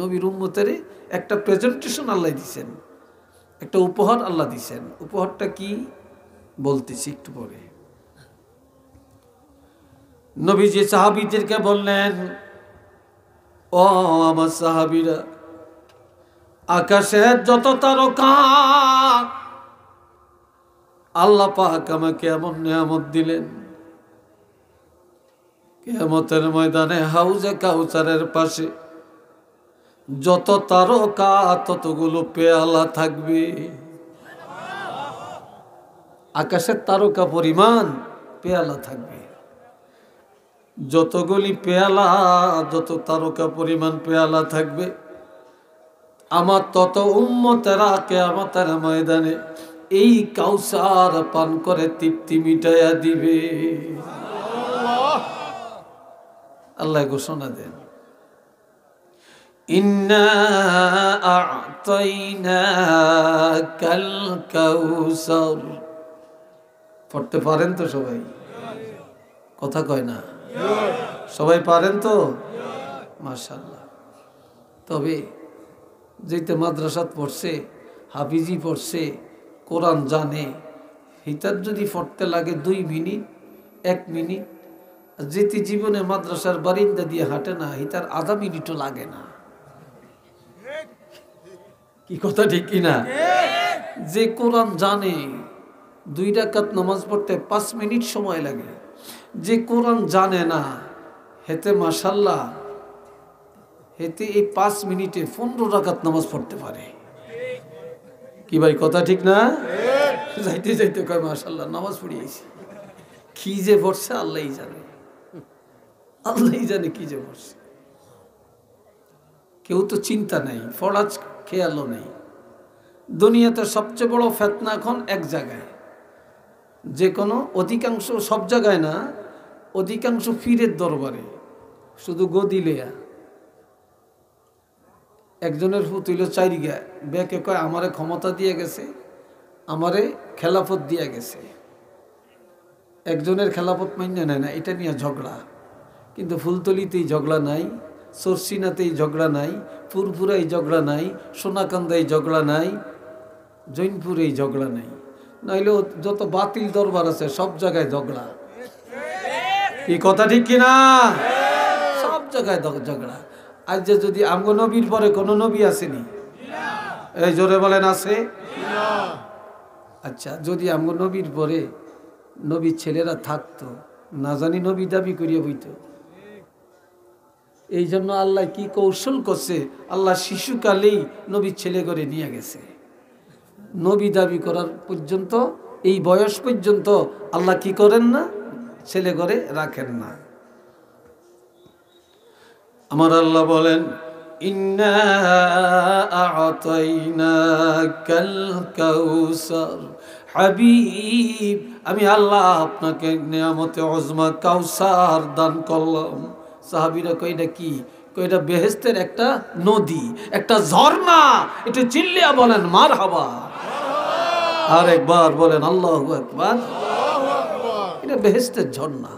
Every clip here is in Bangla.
নবীর উম্মতের একটা প্রেজেন্টেশন আল্লাহ দিছেন, একটা উপহার আল্লাহ দিছেন। উপহারটা কি বলতেছি একটু পরে। নবীজি সাহাবীদেরকে বললেন, ও আমার সাহাবীরা, আকাশের যত তারকা আল্লাহ পাক আমাকে এমন নিয়ামত দিলেন, কিয়ামতের ময়দানে হাউজে কাউসারের পাশে যত তারকা ততগুলো পেয়ালা থাকবে। আকাশের তারকা পরিমাণ পেয়ালা থাকবে। যতগুলি পেয়ালা, যত তারকা পরিমাণ পেয়ালা থাকবে, আমার তত উম্মতেরা কিয়ামতের ময়দানে এই কাউসার পান করে তৃপ্তি মিটাইয়া দিবে। আল্লাহ ঘোষণা দেন, ইন্না আ'তাইনাকাল কাউসার। পড়তে পারেন তো সবাই? কথা কয় না, সবাই পারেন তো? মাশাআল্লাহ। তবে যেতে মাদ্রাসাত পড়ছে, হাফিজি পড়ছে, কোরআন জানে, হিতার যদি পড়তে লাগে 2 মিনিট 1 মিনিট, যেতে জীবনে মাদ্রাসার বারিন্দা দিয়ে হাঁটে না, হিতার আধা মিনিটও লাগে না। কি কথা ঠিক কিনা? যে কোরআন জানে 2 রাকাত নামাজ পড়তে 5 মিনিট সময় লাগে। যে কোরআন জানে না, হেতে মাশাআল্লাহ, হেতে এই 5 মিনিটে 15 রাকাত নামাজ পড়তে পারে। কি ভাই কথা ঠিক না? যাইতে যাইতে কয় মাশাআল্লাহ নামাজ পড়িয়েছি। কি যে পড়ছে আল্লাহই জানে, আল্লাহই জানে কি যে পড়ছে। কেউ তো চিন্তা নাই, ফরাজ খেয়ালও নেই। দুনিয়াতে সবচেয়ে বড় ফিতনা এখন এক জায়গায়, যে কোনো অধিকাংশ, সব জায়গায় না, অধিকাংশ পীরের দরবারে শুধু গদিলেয়া। একজনের ফুতুইল 4 গা, বেকে কয় আমারে ক্ষমতা দিয়ে গেছে, আমারে খেলাফত দিয়ে গেছে। একজনের খেলাফত মান্য নেয় না, এটা নিয়ে ঝগড়া। কিন্তু ফুলতলিতেই ঝগড়া নাই, সরসিনাতেই ঝগড়া নাই, ফুরফুরাই ঝগড়া নাই, সোনাকান্দাই ঝগড়া নাই, জৈনপুরেই ঝগড়া নাই। নাইলে যত বাতিল দরবার আছে সব জায়গায় ঝগড়া। কি কথা ঠিক কিনা? সব জায়গায় ঝগড়া। আজ যে যদি আমগো নবীর পরে কোন নবী আসেনি? এই জোরে বলেন আছে? আচ্ছা, যদি আমগো নবীর পরে নবীর ছেলেরা থাকতো, না জানি নবী দাবি করিয়া বইতো। এই জন্য আল্লাহ কি কৌশল করছে, আল্লাহ শিশুকালেই নবীর ছেলে করে নিয়ে গেছে। নবী দাবি করার পর্যন্ত, এই বয়স পর্যন্ত আল্লাহ কি করেন না, ছেলে করে রাখেন না। আমার আল্লাহ বলেন, ইন্না আ'তাইনাকাল কাউসার। হাবিব, আমি আল্লাহ আপনাকে নিয়ামতে উজমা কাউসার দান করলাম। সাহাবীরা কই এটা কি? কই এটা বেহেশতের একটা নদী, একটা ঝর্ণা। এটা চিল্লিয়া বলেন মারহাবা। আর একবার বলেন আল্লাহু আকবার। এটা বেহেশতের ঝর্ণা,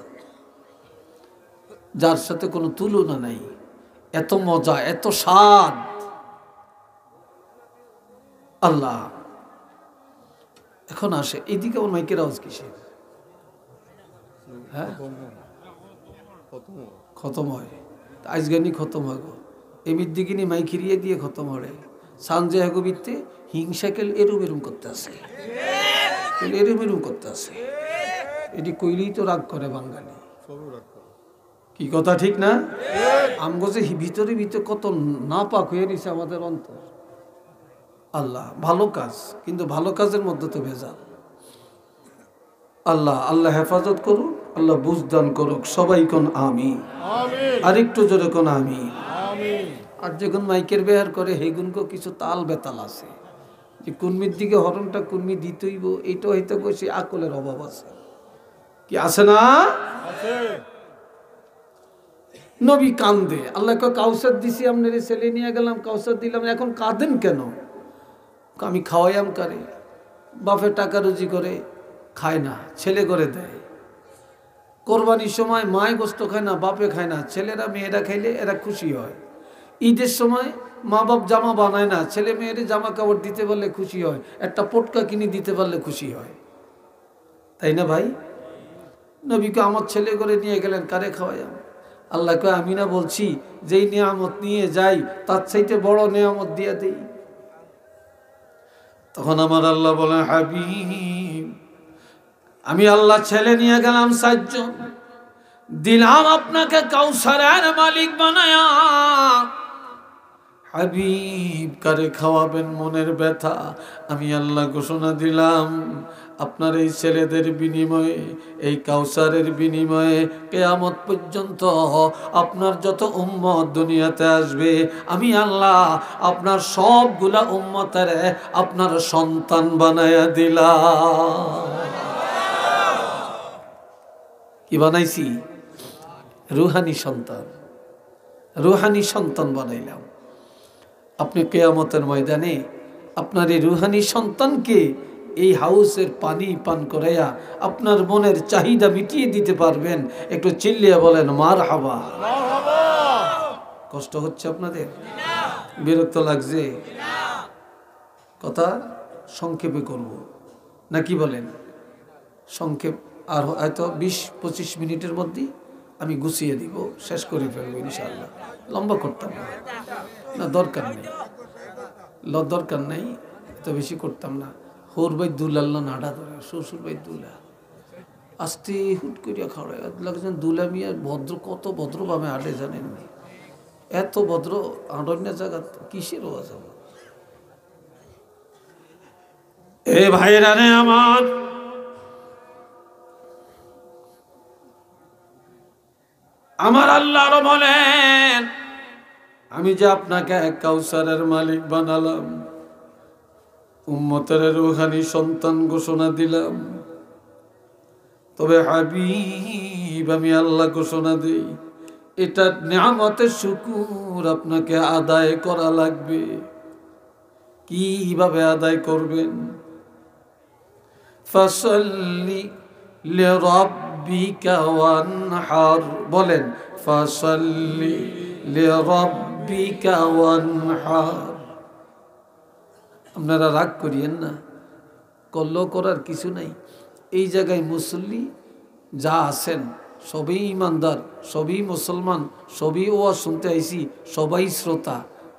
যার সাথে কোনো তুলনা নাই। এত মজা, এত স্বাদ। আল্লাহ এখন আসে এইদিকে, আমার মাইকের আওয়াজ কিসে? হ্যাঁ, খতম হয় আজগানি, খতম হইব এমির দিকে নি মাইক হিরিয়ে দিয়ে খতম হলে সানজে হেগবিতে হিংসাকেল এরুম এরুম করতে আসে, এরুম এরুম করতে আসে। এটি কইলেই তো রাগ করে বাঙালি। কি কথা ঠিক না? আমগো যে ভিতরে ভিতরে কত না পাক হয়ে নিছে আমাদের অন্তর। আল্লাহ ভালো কাজ, কিন্তু ভালো কাজের মধ্যে তো ভেজাল। আল্লাহ আল্লাহ হেফাজত করুক, আল্লাহ বুঝদান করুক। সবাই কোন আমিন। আর একটু জোরে কোন আমিন। আর যখন মাইকের বেহার করে হেগুনকে কিছু তাল বেতাল আছে, যে কুর্মির দিকে হরণটা কুর্মি দিতেইব, এইটা হইতে বসে আকলের অভাব আছে। কি আছে না? নবী কান্দে, আল্লাহ কাউসার দিছি, আপনার ছেলে নিয়ে গেলাম, কাউসার দিলাম, এখন কাঁদেন কেন? আমি খাওয়াইয়াম কারে, বাপে টাকা রুজি করে খায় না, ছেলে করে দেয়। কোরবানির সময় মায় গোস্ত খায় না, বাপে খায় না, ছেলেরা মেয়েরা খাইলে এরা খুশি হয়। ঈদের সময় মা বাপ জামা বানায় না, ছেলে মেয়ের জামা কাপড় দিতে পারলে খুশি হয়, একটা পটকা কিনে দিতে পারলে খুশি হয়, তাই না ভাই? নবীকে আমার ছেলে করে নিয়ে গেলেন, কারে খাওয়াই? আল্লাহকে আমি না বলছি যেই নিয়ামত নিয়ে যাই তার চাইতে বড় নিয়ামত দিয়ে দেই। তখন আমার আল্লাহ বলেন, হাবিব আমি আল্লাহ ছেলে নিয়ে গেলাম 4 জন, দিলাম আপনাকে কাউসারের মালিক বানায়া। হাবিব কারে খাওয়াবেন মনের ব্যথা? আমি আল্লাহ ঘোষণা দিলাম আপনার এই ছেলেদের বিনিময়ে, এই কাউসারের বিনিময়ে কিয়ামত পর্যন্ত আপনার যত উম্মত দুনিয়াতে আসবে, আমি আল্লাহ আপনার সবগুলা উম্মতের আপনার সন্তান বানায়া দিলাম। কি বানাইছি? রুহানি সন্তান, রুহানি সন্তান বানাইলাম। আপনি কিয়ামতের ময়দানে আপনার এই রুহানি সন্তানকে এই হাউসের পানি পান করাইয়া আপনার মনের চাহিদা মিটিয়ে দিতে পারবেন। একটু চিল্লিয়া বলেন মারহাবা। কষ্ট হচ্ছে আপনাদের? বিরক্ত লাগছে? কথা সংক্ষেপে করব নাকি বলেন? সংক্ষেপ আর হয়তো 20-25 মিনিটের মধ্যেই আমি গুছিয়ে দিব, শেষ করে ফেলবো ইনশাআল্লাহ। লম্বা করতাম না, দরকার নেই, দরকার নেই, এত বেশি করতাম না। হোর ভাই দুলাল্লা নাড়া ধরে, শ্বশুর ভাই দুলা আস্তে হুট করিয়া খাওয়ায় লাগছেন। দুলা মিয়া ভদ্র, কত ভদ্রভাবে হাঁটে জানেন? এত ভদ্র আড়ন্য জায়গা কিসের ওয়াজ? এ ভাইরা রে আমার, আমার আল্লাহ আরো বলেন, আমি যে আপনাকে কাউসারের মালিক বানালাম, উম্মতের রুহানি সন্তান ঘোষণা দিলাম, তবে হাবিব আমি আল্লাহ ঘোষণা দেই এটা নিয়ামতের শুকর আপনাকে আদায় করা লাগবে। কিভাবে আদায় করবেন? ফাসাল্লি লিরাব্বিকা ওয়ানহার, বলেন ফাসাল্লি লিরাব্বিকা ওয়ানহার। আপনারা রাগ করিয়েন না, কল্লো করার কিছু নাই। এই জায়গায় মুসল্লি যা আছেন সবই ইমানদার, সবই মুসলমান, সবই ওয়াজ শুনতে আইছি, সবাই শ্রোতা।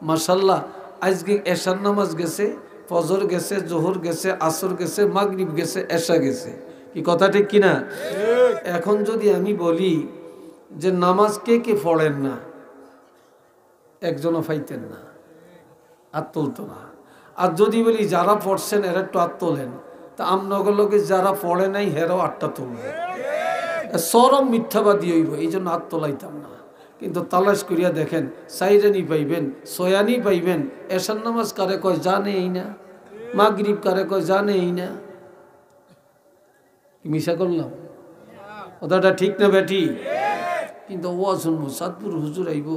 মাশাল্লাহ, আজকে এশার নামাজ গেছে, ফজর গেছে, জোহর গেছে, আসর গেছে, মাগরিব গেছে, এশা গেছে। কি কথা ঠিক কিনা? এখন যদি আমি বলি যে নামাজ কে কে পড়েন না, একজনও ফাইতেন না, আর তুলতো না। আর যদি বলি যারা পড়ছেন এরা একটু আর তোলেন, তা আমনগরকে যারা পড়ে নাই হেরাও আটটা তুলবে। সরম মিথ্যাবাদী হইব, এই জন্য আর তোলাইতাম না। কিন্তু তালাশ করিয়া দেখেন, সাইরানি পাইবেন, সয়ানি পাইবেন। এশার নামাজ কারে কয় জানেই না, মাগরিব কারে কয় জানেই না। মিশা করলাম? কথাটা ঠিক না বেটি? কিন্তু ও শুনবো, সাদপুর হুজুর আইব,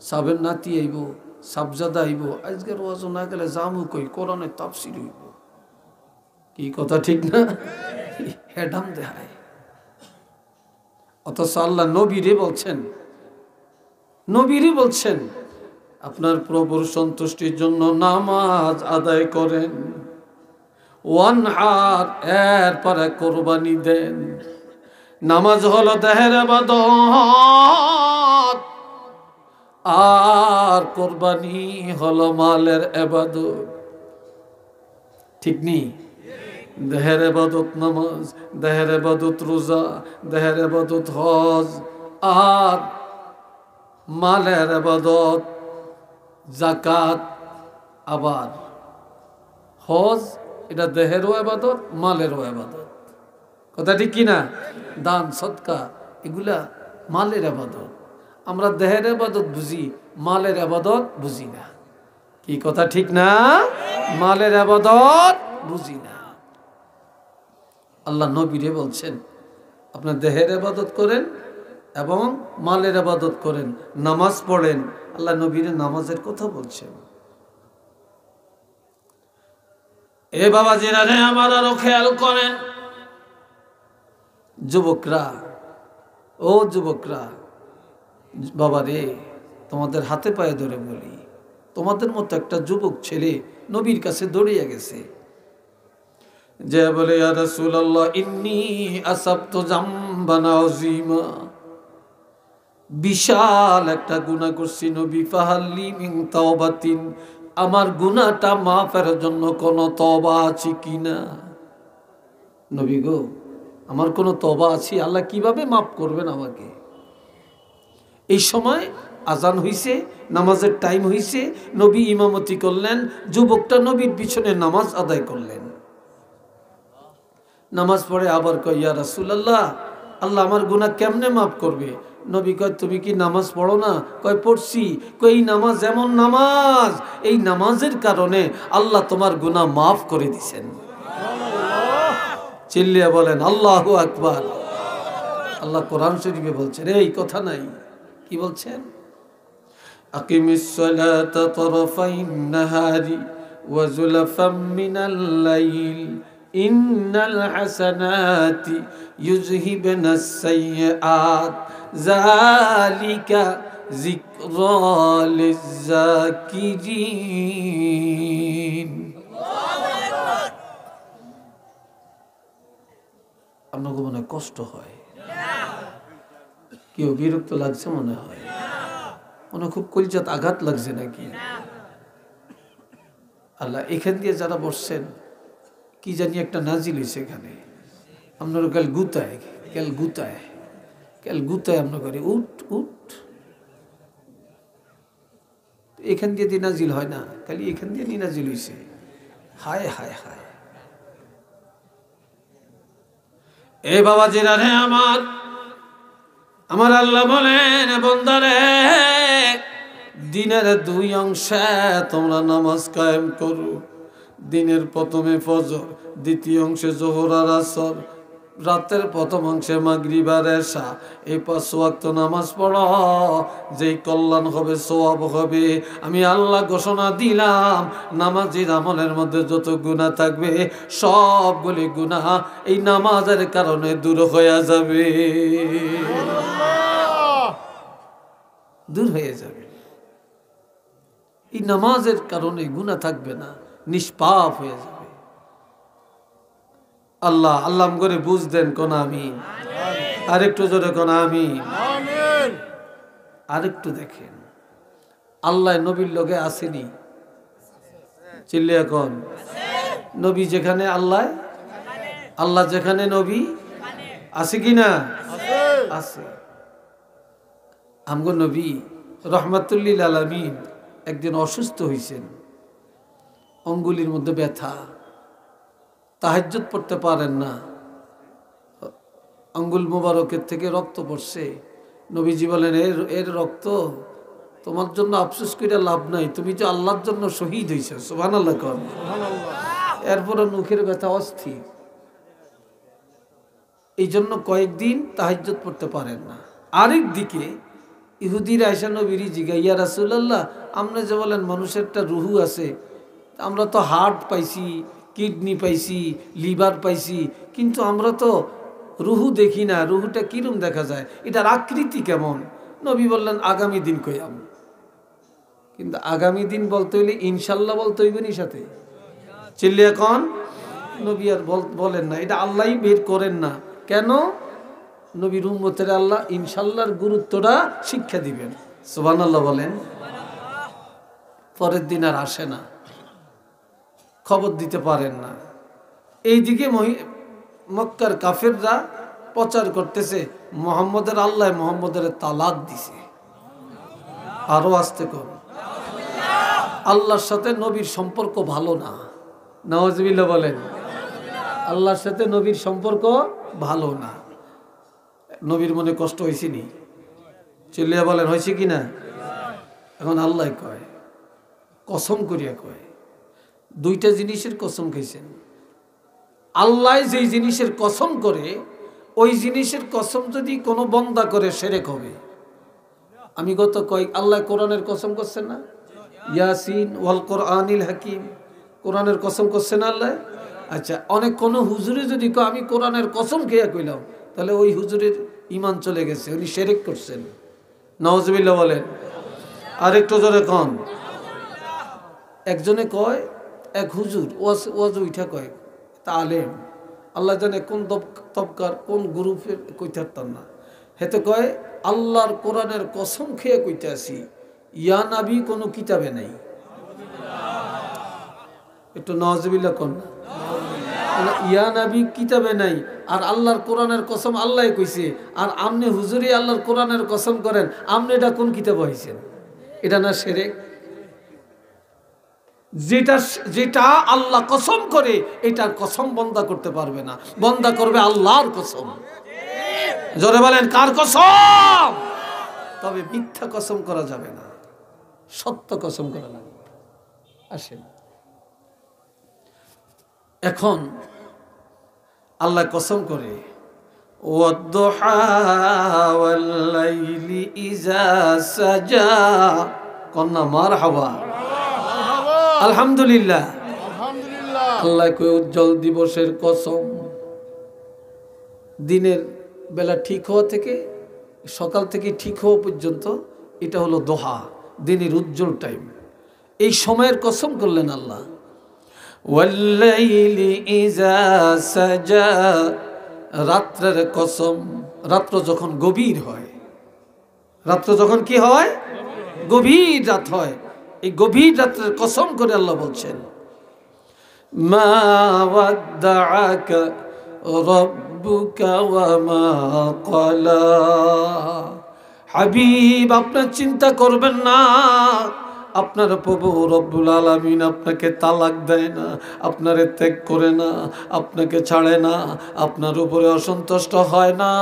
সাবের নাতি আইব, সাবজাদা আইব, আজকের ওয়াজ না গেলে জামু কই কোরআনের তাফসীর হইব। কি কথা ঠিক না? হেডাম দেখায়। অথচ আল্লাহ নবীরে বলছেন, নবীরে বলছেন আপনার প্রভুর সন্তুষ্টির জন্য নামাজ আদায় করেন, ওয়ানহার এরপরে কোরবানি দেন। নামাজ হলো দেহের ইবাদত, আর কোরবানি হলো মালের ইবাদত। ঠিক নেই? দেহের ইবাদত নামাজ, দেহের ইবাদত রোজা, দেহের ইবাদত হজ, আর মালের ইবাদত যাকাত। আবার হজ এটা দেহেরও ইবাদত, মালেরও ইবাদত। কথা ঠিক কিনা? দান সদকা এগুলা মালের ইবাদত। আমরা দেহের ইবাদত বুঝি, মালের ইবাদত বুঝি না। কি কথা ঠিক না? মালের ইবাদত বুঝি না। আল্লাহ নবীরে বলছেন আপনার দেহের ইবাদত করেন এবং মালের ইবাদত করেন, নামাজ পড়েন। আল্লাহ নবীরে নামাজের কথা বলছেন। এ বাবা জিরা রে আমার, আরো খেয়াল করেন যুবকরা, ও যুবকরা, বাবা রে তোমাদের হাতে পায়ে ধরে বলি, তোমাদের মতো একটা যুবক ছেলে নবীর কাছে দৌড়িয়ে গেছে, যে বলে ইয়া রাসূলুল্লাহ ইন্নী আসাবতু যামবান আযীমা, বিশাল একটা গুনাহ করছি নবী, ফাহাল্লি মিন তাওবাতিন, আমার গুনাহটা মাফের জন্য কোনো তওবা আছে কিনা? নবী গো, আমার কোনো তওবা আছে? আল্লাহ কিভাবে মাফ করবেন আমাকে? এই সময় আজান হইছে, নামাজের টাইম হইছে, নবী ইমামতি করলেন, যুবকটা নবীর পিছনে নামাজ আদায় করলেন। নামাজ পড়ে আবার কয় ইয়া রাসূলুল্লাহ, আল্লাহ আমার গুনাহ কেমনে মাফ করবে? নবী কয় তুমি কি নামাজ পড়ো না? কয় পড়ছি। কয় এই নামাজ এমন নামাজ, এই নামাজের কারণে আল্লাহ তোমার গুনাহ মাফ করে দিছেন। চিল্লিয়া বলেন আল্লাহু আকবার। আল্লাহ কোরআন শরীফে বলছেন, এই কথা নাই, কি বলছেন? আকিমিস সালাতা তারফাইন নাহারি ওয়া যুলফাম মিনাল লাইল ইন্নাল হাসানাতি ইউযহিবনাস সাইয়্যাত যালিকা যিকরা লিয-যাকিরিন। আপনাকে মনে কষ্ট হয়, কেউ বিরক্ত লাগছে মনে হয়, মনে খুব কলিজাত আঘাত লাগছে নাকি? আল্লাহ এখান দিয়ে যারা বসছেন, কি জানি একটা নাজিল হয়েছে এখানে, আপনার কাল গুতায় আমরা করি উঠ উঠ, এখান দিয়ে নাজিল হয় না, খালি এখান দিয়ে নাজিল হয়েছে। হায় হায় হায়। এ বাবা জিরা রে আমার আল্লাহ বলেন, বন্দারে দিনের দুই অংশে তোমরা নামাজ কায়েম করো। দিনের প্রথমে ফজর, দ্বিতীয় অংশে যোহর আর আসর, রাতের প্রথম অংশে মাগরিব আর এশা। এই 5 ওয়াক্ত নামাজ পড়ো, যেই কল্যাণ হবে, সওয়াব হবে। আমি আল্লাহ ঘোষণা দিলাম, নামাজের আমলের মধ্যে যত গুনাহ থাকবে সবগুলি গুনাহ এই নামাজের কারণে দূর হয়ে যাবে, দূর হয়ে যাবে। এই নামাজের কারণে গুনাহ থাকবে না, নিষ্পাপ হয়ে যাবে। আল্লাহ আল্লাহ করে বুঝ দেন কোন আমিন। আরেকটু জোরে কোন আমিন। আরেকটু দেখেন, আল্লাহ নবীর লগে আসেনি, চিল্লিয়া কোন নবী যেখানে আল্লাহ, আল্লাহ যেখানে নবী আছে কিনা? আছে। আমগো নবী রহমাতুল্লিল আলামিন একদিন অসুস্থ হয়েছেন, অঙ্গুলির মধ্যে ব্যথা, তাহাজ্জুদ পড়তে পারেন না, আঙ্গুল মোবারকের থেকে রক্ত পড়ছে। নবীজি বলেন, এর রক্ত তোমার জন্য আফসোস করে লাভ নাই, তুমি যে আল্লাহর জন্য শহীদ হয়েছ। সুবহানাল্লাহ কোন। এরপরে মুখের ব্যথা অস্থির, এই জন্য কয়েকদিন তাহাজ্জুদ পড়তে পারেন না। আরেক দিকে ইহুদিরা আয়েশা নবীর জিজ্ঞাসা, ইয়া রাসূলুল্লাহ, আপনি যে বলেন মানুষের একটা রুহু আছে, আমরা তো হার্ট পাইছি, কিডনি পাইছি, লিভার পাইছি, কিন্তু আমরা তো রুহু দেখি না, রুহুটা কিরম দেখা যায়, এটার আকৃতি কেমন? নবী বললেন, আগামী দিন কইয়াম। কিন্তু আগামী দিন বলতে হইলে ইনশাল্লাহ বলতে হইবে নি সাথে, চিল্লিয়া কন। নবী আর বলেন না, এটা আল্লাহই বের করেন না। কেন? নবীর উম্মতের আল্লাহ ইনশাল্লাহর গুরুত্বটা শিক্ষা দিবেন। সুবহানাল্লাহ বলেন। পরের দিন আর আসে না, খবর দিতে পারেন না। এইদিকে মক্কার কাফেররা প্রচার করতেছে মুহাম্মদের আল্লাহ মুহাম্মদের তালাক দিছে। আরো আসতে কর, আল্লাহর সাথে নবীর সম্পর্ক ভালো না। নাউজুবিল্লাহ বলেন। আল্লাহর সাথে নবীর সম্পর্ক ভালো না। নবীর মনে কষ্ট হয়েছিনি? চিল্লিয়া বলেন, হয়েছে কি না? এখন আল্লাহ কয়, কসম করিয়া কয়, দুইটা জিনিসের কসম খাইছেন। আল্লাহ যেই জিনিসের কসম করে, ওই জিনিসের কসম যদি কোনো বন্দা করে শিরক হবে। আমি গত আল্লাহ কোরআনের কসম করছেন না, ইয়াসিন ওয়াল কোরআনিল হাকিম, কোরআনের কসম করছেন আল্লাহ। আচ্ছা, অনেক কোন হুজুরে যদি আমি কোরআনের কসম খেয়ে কইলাম, তাহলে ওই হুজুরের ঈমান চলে গেছে, উনি শিরক করছেন। নাউজুবিল্লাহ বলেন। আর একটু জোরে কন। একজনে কয়, এক হুজুর ওয়াজ উঠা কয়, তালেম আল্লাহ জানে কোন তবকার কোন গ্রুপের কইতে পারতাম না, হেতে কয় আল্লাহর কোরআনের কসম খেয়ে কইতে আসি ইয়া নাবি কোনো কিতাবে নাই। একটু নওয়াজবিল্লাহ কন না। ইয়া নাবি কিতাবে নাই আর আল্লাহর কোরআনের কসম আল্লাহ কইছে, আর আমনে হুজুরি আল্লাহর কোরআনের কসম করেন, আমনে এটা কোন কিতাব হইছেন? এটা না শিরক? যেটা আল্লাহ কসম করে এটার কসম বন্দা করতে পারবে না, বন্দা করবে আল্লাহর কসম। জোরে বলেন কার কসম? তবে মিথ্যা কসম করা যাবে না, সত্য কসম করা লাগবে। আসেন, এখন আল্লাহ কসম করে ওয়াদ-দুহা ওয়াল-লাইলি ইযা সাজা, কন্যা মারহাবা, আলহামদুলিল্লাহ। আল্লাহ কই উজ্জ্বল দিবসের কসম, দিনের বেলা ঠিক হওয়া থেকে সকাল থেকে ঠিক হওয়া পর্যন্ত এটা হলো দোহা, দিনের উজ্জ্বল টাইম। এই সময়ের কসম করলেন আল্লাহ। ওয়াল-লাইলি ইযা সাজা, রাত্রের কসম, রাত্র যখন গভীর হয়, রাত্র যখন কি হয়? গভীর রাত হয়। এই গভীর রাত্রের কসম করে আল্লাহ বলছেন মা ওয়াদ্দাআকা রাব্বুকা ওয়া মা ক্বালা, হাবিব আপনার চিন্তা করবেন না, আপনার প্রভু রব্বুল আলামিন আপনাকে তালাক দেয় না, আপনারে ত্যাগ করে না, আপনাকে ছাড়ে না, আপনার উপরে অসন্তুষ্ট হয় না।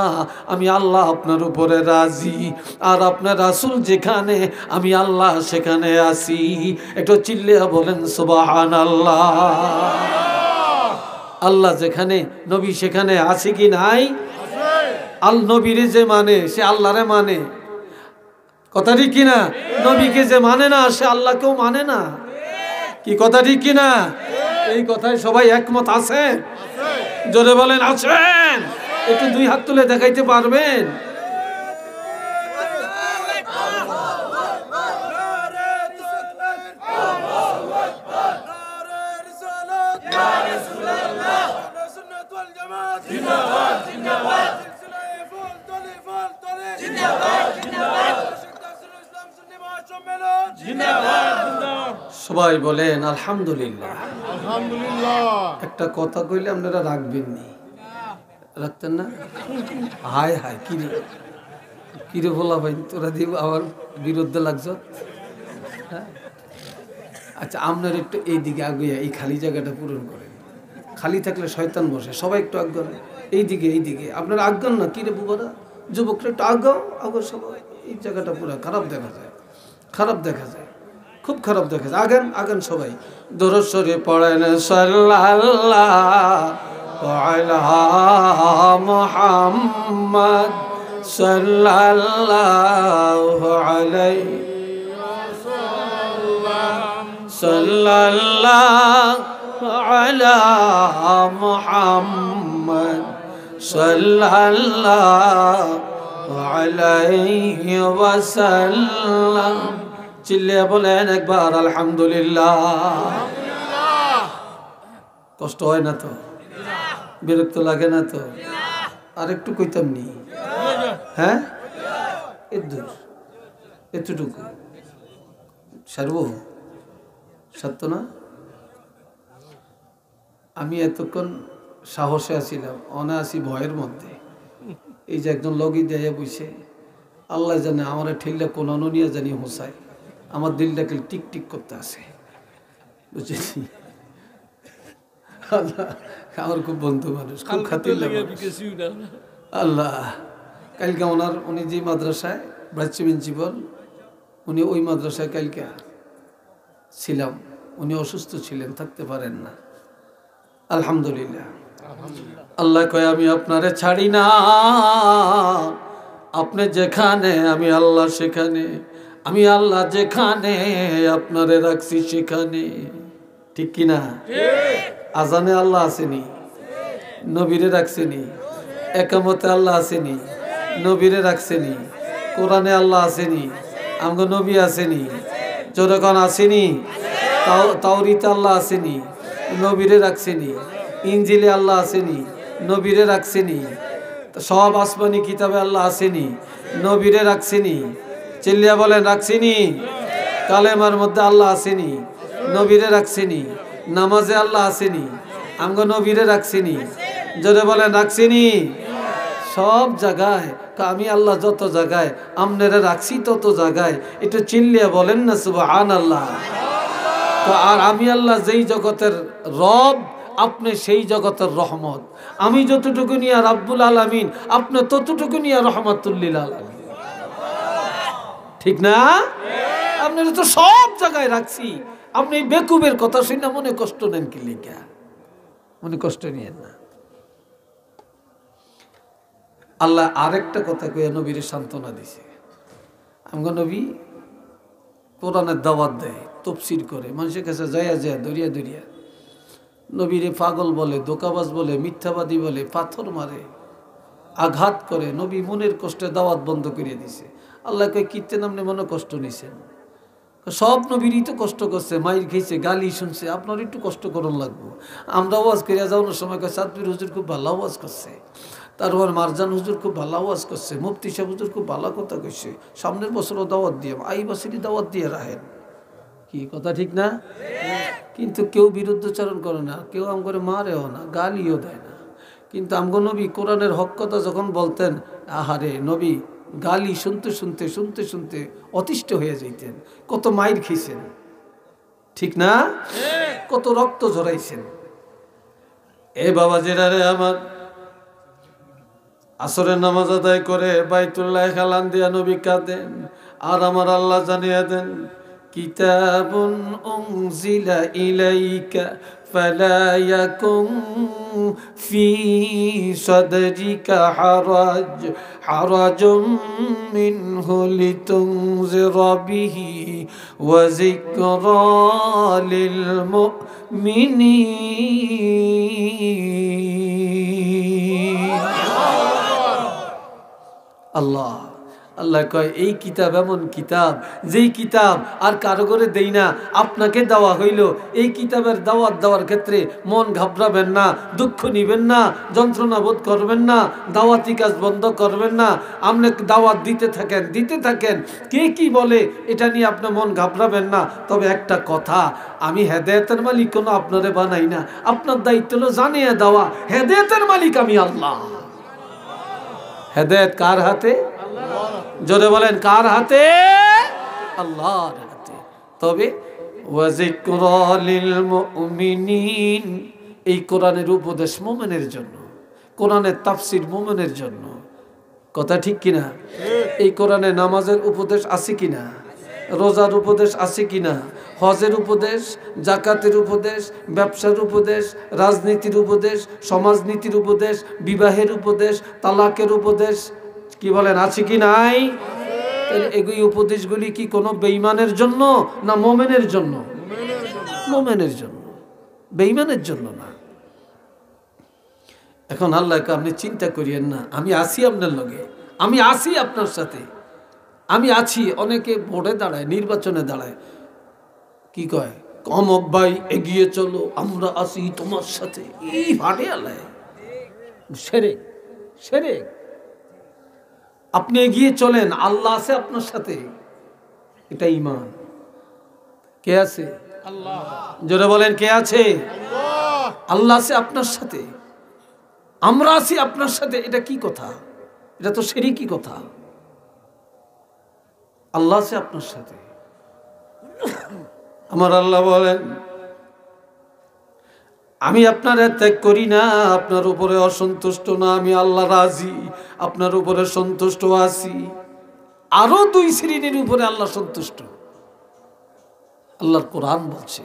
আমি আল্লাহ আপনার উপরে রাজি, আর আপনার রাসূল যেখানে আমি আল্লাহ সেখানে আছি। একটু চিল্লিয়া বলেন সুবহানাল্লাহ। আল্লাহ যেখানে নবী সেখানে আছে কি নাই? আল নবীরে যে মানে সে আল্লাহরে মানে, কথা ঠিক কিনা? নবীকে যে মানে না সে আল্লাহকেও মানে না, কি কথা ঠিক কিনা? এই কথায় সবাই একমত আছেন? জোরে বলেন আছেন? একটু দুই হাত তুলে দেখাইতে পারবেন? সবাই বলেন আলহামদুলিল্লাহ। একটা কথা কইলে আপনারা রাখবেন নি, রাখতেন না? হায় হায়, কিরে কিরে বলা ভাই, তোরা দিব আমার বিরুদ্ধে লাগছ। আচ্ছা, আপনার একটু এইদিকে আগে এই খালি জায়গাটা পূরণ করেন। খালি থাকলে শয়তান বসে, সবাই একটু আজ্ঞান এইদিকে, এইদিকে আপনারা আজ্ঞান না, কিরে বুবারা যুবকরা একটু আগাও আগো, সবাই এই জায়গাটা পুরো খারাপ দেখা যায়, খারাপ দেখা যায়, খুব খারাপ দেখা যায়। আগেন আগেন সবাই দরুদ শরীফ পড়েন সাল্লাল্লাহু আলা মুহাম্মদ সাল্লাল্লাহু আলাইহি সাল্লাল্লাহু আলা মুহাম্মদ সাল্লাল্লাহু আলাইহি ওয়াসাল্লাম। চিল্লিয়ে বলেন একবার আলহামদুলিল্লাহ। কষ্ট হয় না তো? বিরক্ত লাগে না তো? আর একটু কইতাম নি? হ্যাঁ, এতটুকু সারবো, সত্য না? আমি এতক্ষণ সাহসে আছিলাম, অনায়াসি ভয়ের মধ্যে। এই যে একজন লগি দিয়ে বসে, আল্লাহ জানে আমার ঠেললে কোন নিয়ে জানি হোসাই, আমার দিলটাকে টিক টিক করতে আসে, বুঝেছি? আল্লাহ আমার খুব বন্ধু মানুষ, খুব খাতির লাগে আল্লাহ। কালকে উনি যে মাদ্রাসায় ভাইস প্রিন্সিপাল, উনি ওই মাদ্রাসায় কালকে ছিলাম, উনি অসুস্থ ছিলেন, থাকতে পারেন না। আলহামদুলিল্লাহ। আল্লাহ কয় আমি আপনারে ছাড়ি না, আপনি যেখানে আমি আল্লাহ সেখানে, আমি আল্লাহ যেখানে আপনারে রাখছি সেখানে। ঠিক কিনা? আজানে আল্লাহ আসেনি, নবীরে রাখছেনি, একামতে আল্লাহ আসেনি, নবীরে রাখছেনি, কোরআনে আল্লাহ আসেনি, আমগো নবী আসেনি, যখন আসেনি, তাওরীতে আল্লাহ আসেনি, নবীরে রাখছেনি, ইনজিলে আল্লাহ আসেনি, নবীরে রাখছেনি, সব আসমানি কিতাবে আল্লাহ আসেনি, নবীরে রাখছেনি। চিল্লিয়া বলেন রাখছেনি। কালেমার মধ্যে আল্লাহ আসেনি, নবীরে রাখছেনি। নামাজে আল্লাহ আসেনি, আমগো নবীরে রাখছেনি। জোরে বলেন রাখছেনি। সব জায়গায় আমি আল্লাহ যত জায়গায় আমনেরা রাখছি তত জায়গায় একটু চিল্লিয়া বলেন না সুবহানাল্লাহ। তো আর আমি আল্লাহ যেই জগতের রব, আপনি সেই জগতের রহমত। আমি যতটুকু নিয়ে রাব্বুল আলামিন, আপনি ততটুকু নিয়ে রহমাতুল লিল আলামিন। ঠিক না? আপনারা তো সব জায়গায় রাখছি। আপনি বেকুবের কথা শুনে মনে কষ্ট নেন কি লিখা? মনে কষ্ট নিয়েন না। আল্লাহ আরেকটা কথা কয়ে নবীর সান্ত্বনা দিছে। আমগো নবী কোরআনের দাওয়াত দেয়, তফসির করে, মানুষের কাছে জয়া জয়া দরিয়া দরিয়া নবীরে পাগল বলে, দোকাবাজ বলে, মিথ্যাবাদী বলে, পাথর মারে, আঘাত করে। নবী মনের কষ্টে দাওয়াত বন্ধ করে দিছে। আল্লাহ কয় কীর্তেন আপনি মনে কষ্ট নিছেন? সব নবীরই তো কষ্ট করছে, মাইর খেয়েছে, গালি শুনছে, আপনার একটু কষ্ট করুন লাগবো। আমরা ওয়াজ করিয়া যাওয়ানোর সময় সাতপীর হুজুর খুব ভালো ওয়াজ করছে, তারপর মারজান হুজুর খুব ভালো ওয়াজ করছে, মুফতি সাহেব হুজুর খুব ভালো কথা কইছে, সামনের বছরও দাওয়াত দিয়ে, এই বছরই দাওয়াত দিয়ে রাখেন। কি কথা ঠিক না? কিন্তু কেউ বিরুদ্ধচারণ করে না, কেউ আম করে মারেও না, গালিও দেয় না। কিন্তু আমগো নবী কোরআনের হক কথা যখন বলতেন, আহারে নবী গালি শুনতে শুনতে শুনতে শুনতে অতিষ্ঠ হয়ে যাইতেন। কত মাইর খেয়েছেন, ঠিক না? কত রক্ত ঝরাইছেন। এ বাবা জেরারে আমার আসরের নামাজ আদায় করে বাইতুল্লাহ খালান দিয়া নবী কাঁদেন, আর আমার আল্লাহ জানিয়ে দেন কিতাবুন উনজিলা ইলাইকা ফালা ইয়াকুম ফি সাদরিকা হারাজুম মিনহু লিতুনজিরা বিহি ওয়া যিকরা লিল মুমিনিন। আল্লাহ আল্লাহ কয় এই কিতাব এমন কিতাব, যেই কিতাব আর কারো করে দেই না, আপনাকে দেওয়া হইল। এই কিতাবের দাওয়াত দেওয়ার ক্ষেত্রে মন ঘাবড়াবেন না, দুঃখ নিবেন না, যন্ত্রণা বোধ করবেন না, দাওয়াতি কাজ বন্ধ করবেন না। আপনি দাওয়াত দিতে থাকেন, দিতে থাকেন, কে কি বলে এটা নিয়ে আপনি মন ঘাবড়াবেন না। তবে একটা কথা, আমি হেদায়েতের মালিক কোনো আপনারে বানাই না। আপনার দায়িত্ব হলো জানিয়ে দেওয়া, হেদায়েতের মালিক আমি আল্লাহ। হেদায়েত কার হাতে? জোরে বলেন কার হাতে? আল্লাহর হাতে। তবে ওয়া যিকরা লিল মুমিনিন, এই কোরআনের উপদেশ মুমিনের জন্য, কোরআনের তাফসীর মুমিনের জন্য। কথা ঠিক কিনা? এই কোরআনে নামাজের উপদেশ আছে কিনা? রোজার উপদেশ আছে কিনা? হজের উপদেশ, জাকাতের উপদেশ, ব্যবসার উপদেশ, রাজনীতির উপদেশ, সমাজনীতির উপদেশ, বিবাহের উপদেশ, তালাকের উপদেশ, কি বলেন আছে কি নাই? এই উপদেশগুলি কি কোনো বেঈমানের জন্য না মুমিনের জন্য? মুমিনের জন্য, বেঈমানের জন্য না। এখন আল্লাহকে আপনি চিন্তা করিয়েন না, আমি আছি আপনার লগে, আমি আছি আপনার সাথে, আমি আছি। অনেকে ভোটে দাঁড়ায়, নির্বাচনে দাঁড়ায়, কি কয়, কমক ভাই এগিয়ে চলো, আমরা আছি তোমার সাথে। এই ভাটে আল্লাহ শিরক, শিরক। আপনি এগিয়ে চলেন, আল্লাহ আছে আপনার সাথে, এটা ঈমান। কে আছে? আল্লাহ। জোরে বলেন কে আছে? আল্লাহ। আল্লাহ আছে আপনার সাথে, আমরা আছি আপনার সাথে। এটা কি কথা? এটা তো শিরকি কথা। আল্লাহ আছে আপনার সাথে। আমার আল্লাহ বলেন আমি আপনার ত্যাগ করি না, আপনার উপরে অসন্তুষ্ট না, আমি আল্লাহ রাজি, আপনার উপরে সন্তুষ্ট আছি। আরো দুই শ্রেণীর উপরে আল্লাহ সন্তুষ্ট। আল্লাহর কোরআন বলছে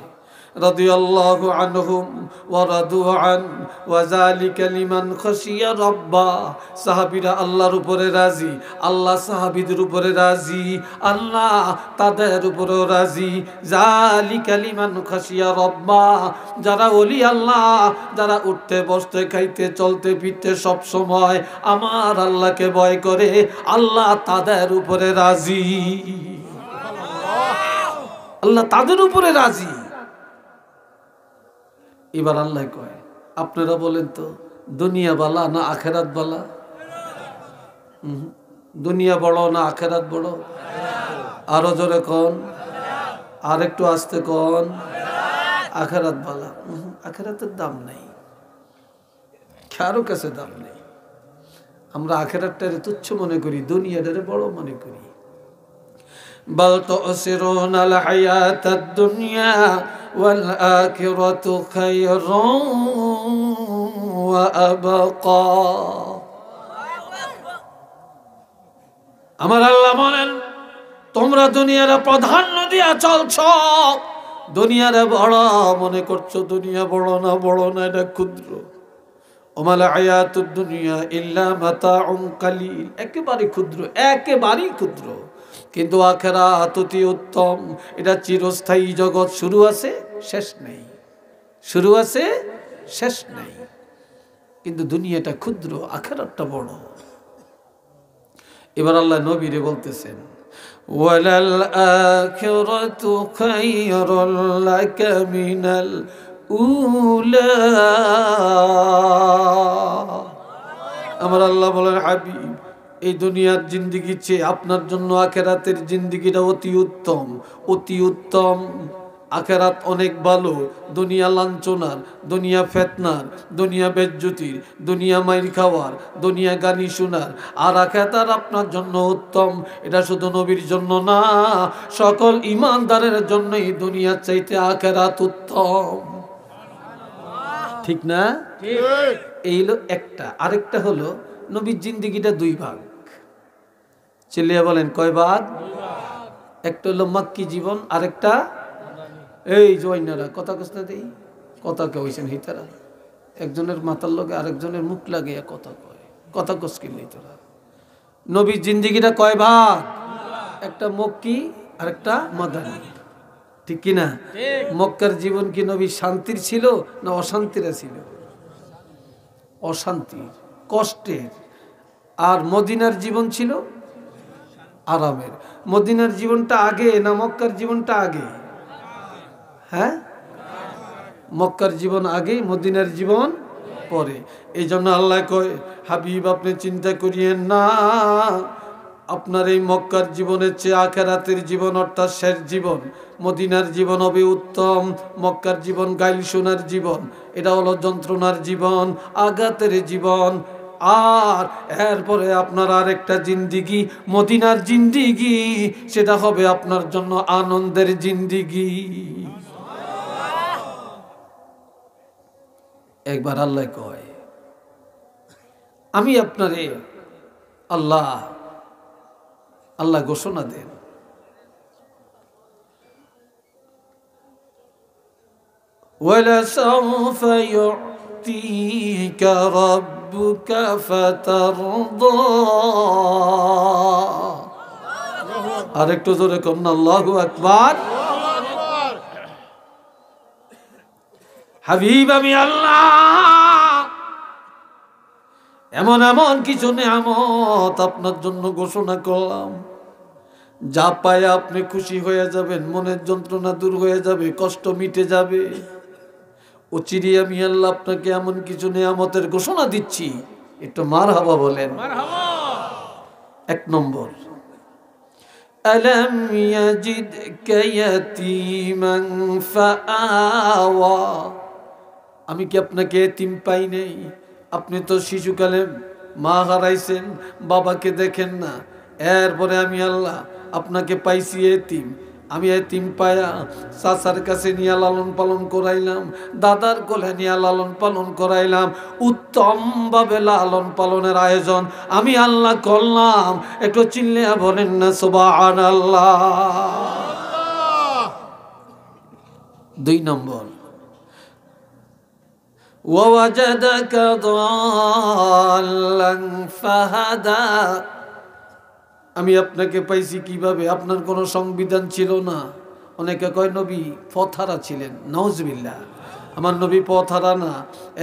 রাদিয়াল্লাহু আনহুম ওয়া রাদু আন ওয়া যালিকা লিমান খাশিয়া রাব্বা। সাহাবীরা আল্লাহর উপরে রাজি, আল্লাহ সাহাবীদের উপরে রাজি, আল্লাহ তাদের উপরেও রাজি। যালিকা লিমান খাশিয়া রাব্বা, যারা ওলি আল্লাহ, যারা উঠতে বসতে খাইতে চলতে ফিরতে সব সময় আমার আল্লাহকে ভয় করে, আল্লাহ তাদের উপরে রাজি। আল্লাহ তাদের উপরে রাজি। এবার আল্লাহ কয় আপনারা বলেন তো দুনিয়া বালা না আখেরাত বালা? দুনিয়া বড় না আখেরাত বড়? আরো জোরে কোন, আর একটু আস্তে কোন। আখেরাত বালা। আখেরাতের দাম নেই, কারো কাছে দাম নেই। আমরা আখেরাতটারে তুচ্ছ মনে করি, দুনিয়াটারে বড় মনে করি। বাল তুসিরুনাল হায়াতাদ দুনিয়া ওয়াল আখিরাতু খায়রুন ওয়া আবকা। আমার আল্লাহ বলেন তোমরা দুনিয়ার প্রাধান্য দিয়া চলছ, দুনিয়ার বড় মনে করছো। দুনিয়া বড় না, বড় না, এটা ক্ষুদ্র। ওমাল হায়াতুদ দুনিয়া ইল্লা মাতাউন কালিল, একেবারে ক্ষুদ্র, একেবারেই ক্ষুদ্র। কিন্তু আখিরাত অতি উত্তম, এটা চিরস্থায়ী জগৎ। শুরু আছে শেষ নেই, শুরু আছে শেষ নেই। কিন্তু দুনিয়াটা ক্ষুদ্র, আখিরাতটা বড়। এবার আল্লাহ নবীরে বলতেছেন ওয়ালাল আখিরাতু খায়রুল লাকা মিনাল উলা। আমার আল্লাহ বলেন হাবিব, এই দুনিয়ার জিন্দেগির চেয়ে আপনার জন্য আখিরাতের জিন্দেগিটা অতি উত্তম, অতি উত্তম। আখিরাত অনেক ভালো। দুনিয়া লাঞ্ছনার, দুনিয়া ফিতনার, দুনিয়া বেজ্জতির, দুনিয়া মাইর খাওয়ার, দুনিয়া গালি শোনার। আর আখিরাত আপনার জন্য উত্তম। এটা শুধু নবীর জন্য না, সকল ঈমানদারের জন্যই দুনিয়ার চাইতে আখিরাত উত্তম। ঠিক না? এই হলো একটা। আরেকটা হলো নবীর জিন্দেগিটা দুই ভাগ। চিল্লিয়া বলেন কয় ভাগ? একটা হলো মক্কি জীবন, আরেকটা এই জয়নারা কথা কষ্ট দেই, কথা কইছেন হিতারা একজনের মাথার লগে আরেকজনের মুখ লাগে কথা কয়, কথা কসকিলি তোরা। নবীর জিন্দেগিটা কয় ভাগ? একটা মক্কি আরেকটা মাদানী। ঠিক কি না? মক্কার জীবন কি নবীর শান্তির ছিল না অশান্তির ছিল? অশান্তির, কষ্টের। আর মদিনার জীবন ছিল আরামের। মদিনার জীবনটা আগে না মক্কার জীবনটা আগে? হ্যাঁ, মক্কার জীবন আগে, মদিনার জীবন পরে। এই জন্য আল্লাহ কয় হাবিব আপনি চিন্তা করিয়েন না, আপনার এই মক্কার জীবনের চেয়ে আখিরাতের জীবন অর্থাৎ শেষ জীবন মদিনার জীবন হবে উত্তম। মক্কার জীবন গাইল শোনার জীবন, এটা হলো যন্ত্রণার জীবন, আঘাতের জীবন। আর এরপরে আপনার আরেকটা জিন্দিগি মদিনার জিন্দিগি, সেটা হবে আপনার জন্য আনন্দের জিন্দিগি। একবার আল্লাহ কয় আমি আপনারে আল্লাহ আল্লাহ ঘোষণা দেন وَلَسَوْفَ يُعْطِيكَ رَبُّكَ فَتَرْضَى। আরেকটু জোরে করুন আল্লাহু আকবার। হাবিব আমি আল্লাহ এমন এমন কিছু নিয়ামত আপনার জন্য ঘোষণা করলাম, যা পায় আপনি খুশি হয়ে যাবেন, মনের যন্ত্রণা দূর হয়ে যাবে, কষ্ট মিটে যাবে। ও চিরি আমি আল্লাহ আপনাকে এমন কিছু নিয়ামতের ঘোষণা দিচ্ছি, একটু মারহাবা বলেন। এক নম্বর, আলাম ইয়াজিদকা ইয়াতীমান ফাআওয়া। আমি কি আপনাকে এতিম পাই নাই? আপনি তো শিশুকালে মা হারাইছেন, বাবাকে দেখেন না। এরপরে আমি আল্লাহ আপনাকে পাইছি এতিম। আমি এতিম পায়া চাচার কাছে নিয়ে লালন পালন করাইলাম, দাদার কোলে নিয়ে লালন পালন করাইলাম। উত্তম ভাবে লালন পালনের আয়োজন আমি আল্লাহ করলাম। একটু চিল্লিয়া বলেন না সুবহানাল্লাহ। দুই নম্বর, وَوَجَدَكَ ضَالًّا فَهَدَى। আমি আপনাকে পাইছি কিভাবে? আপনার কোনো সংবিধান ছিল না। অনেকে কয় নবী পথহারা ছিলেন, নাউজুবিল্লাহ। আমার নবী পথ হারা না।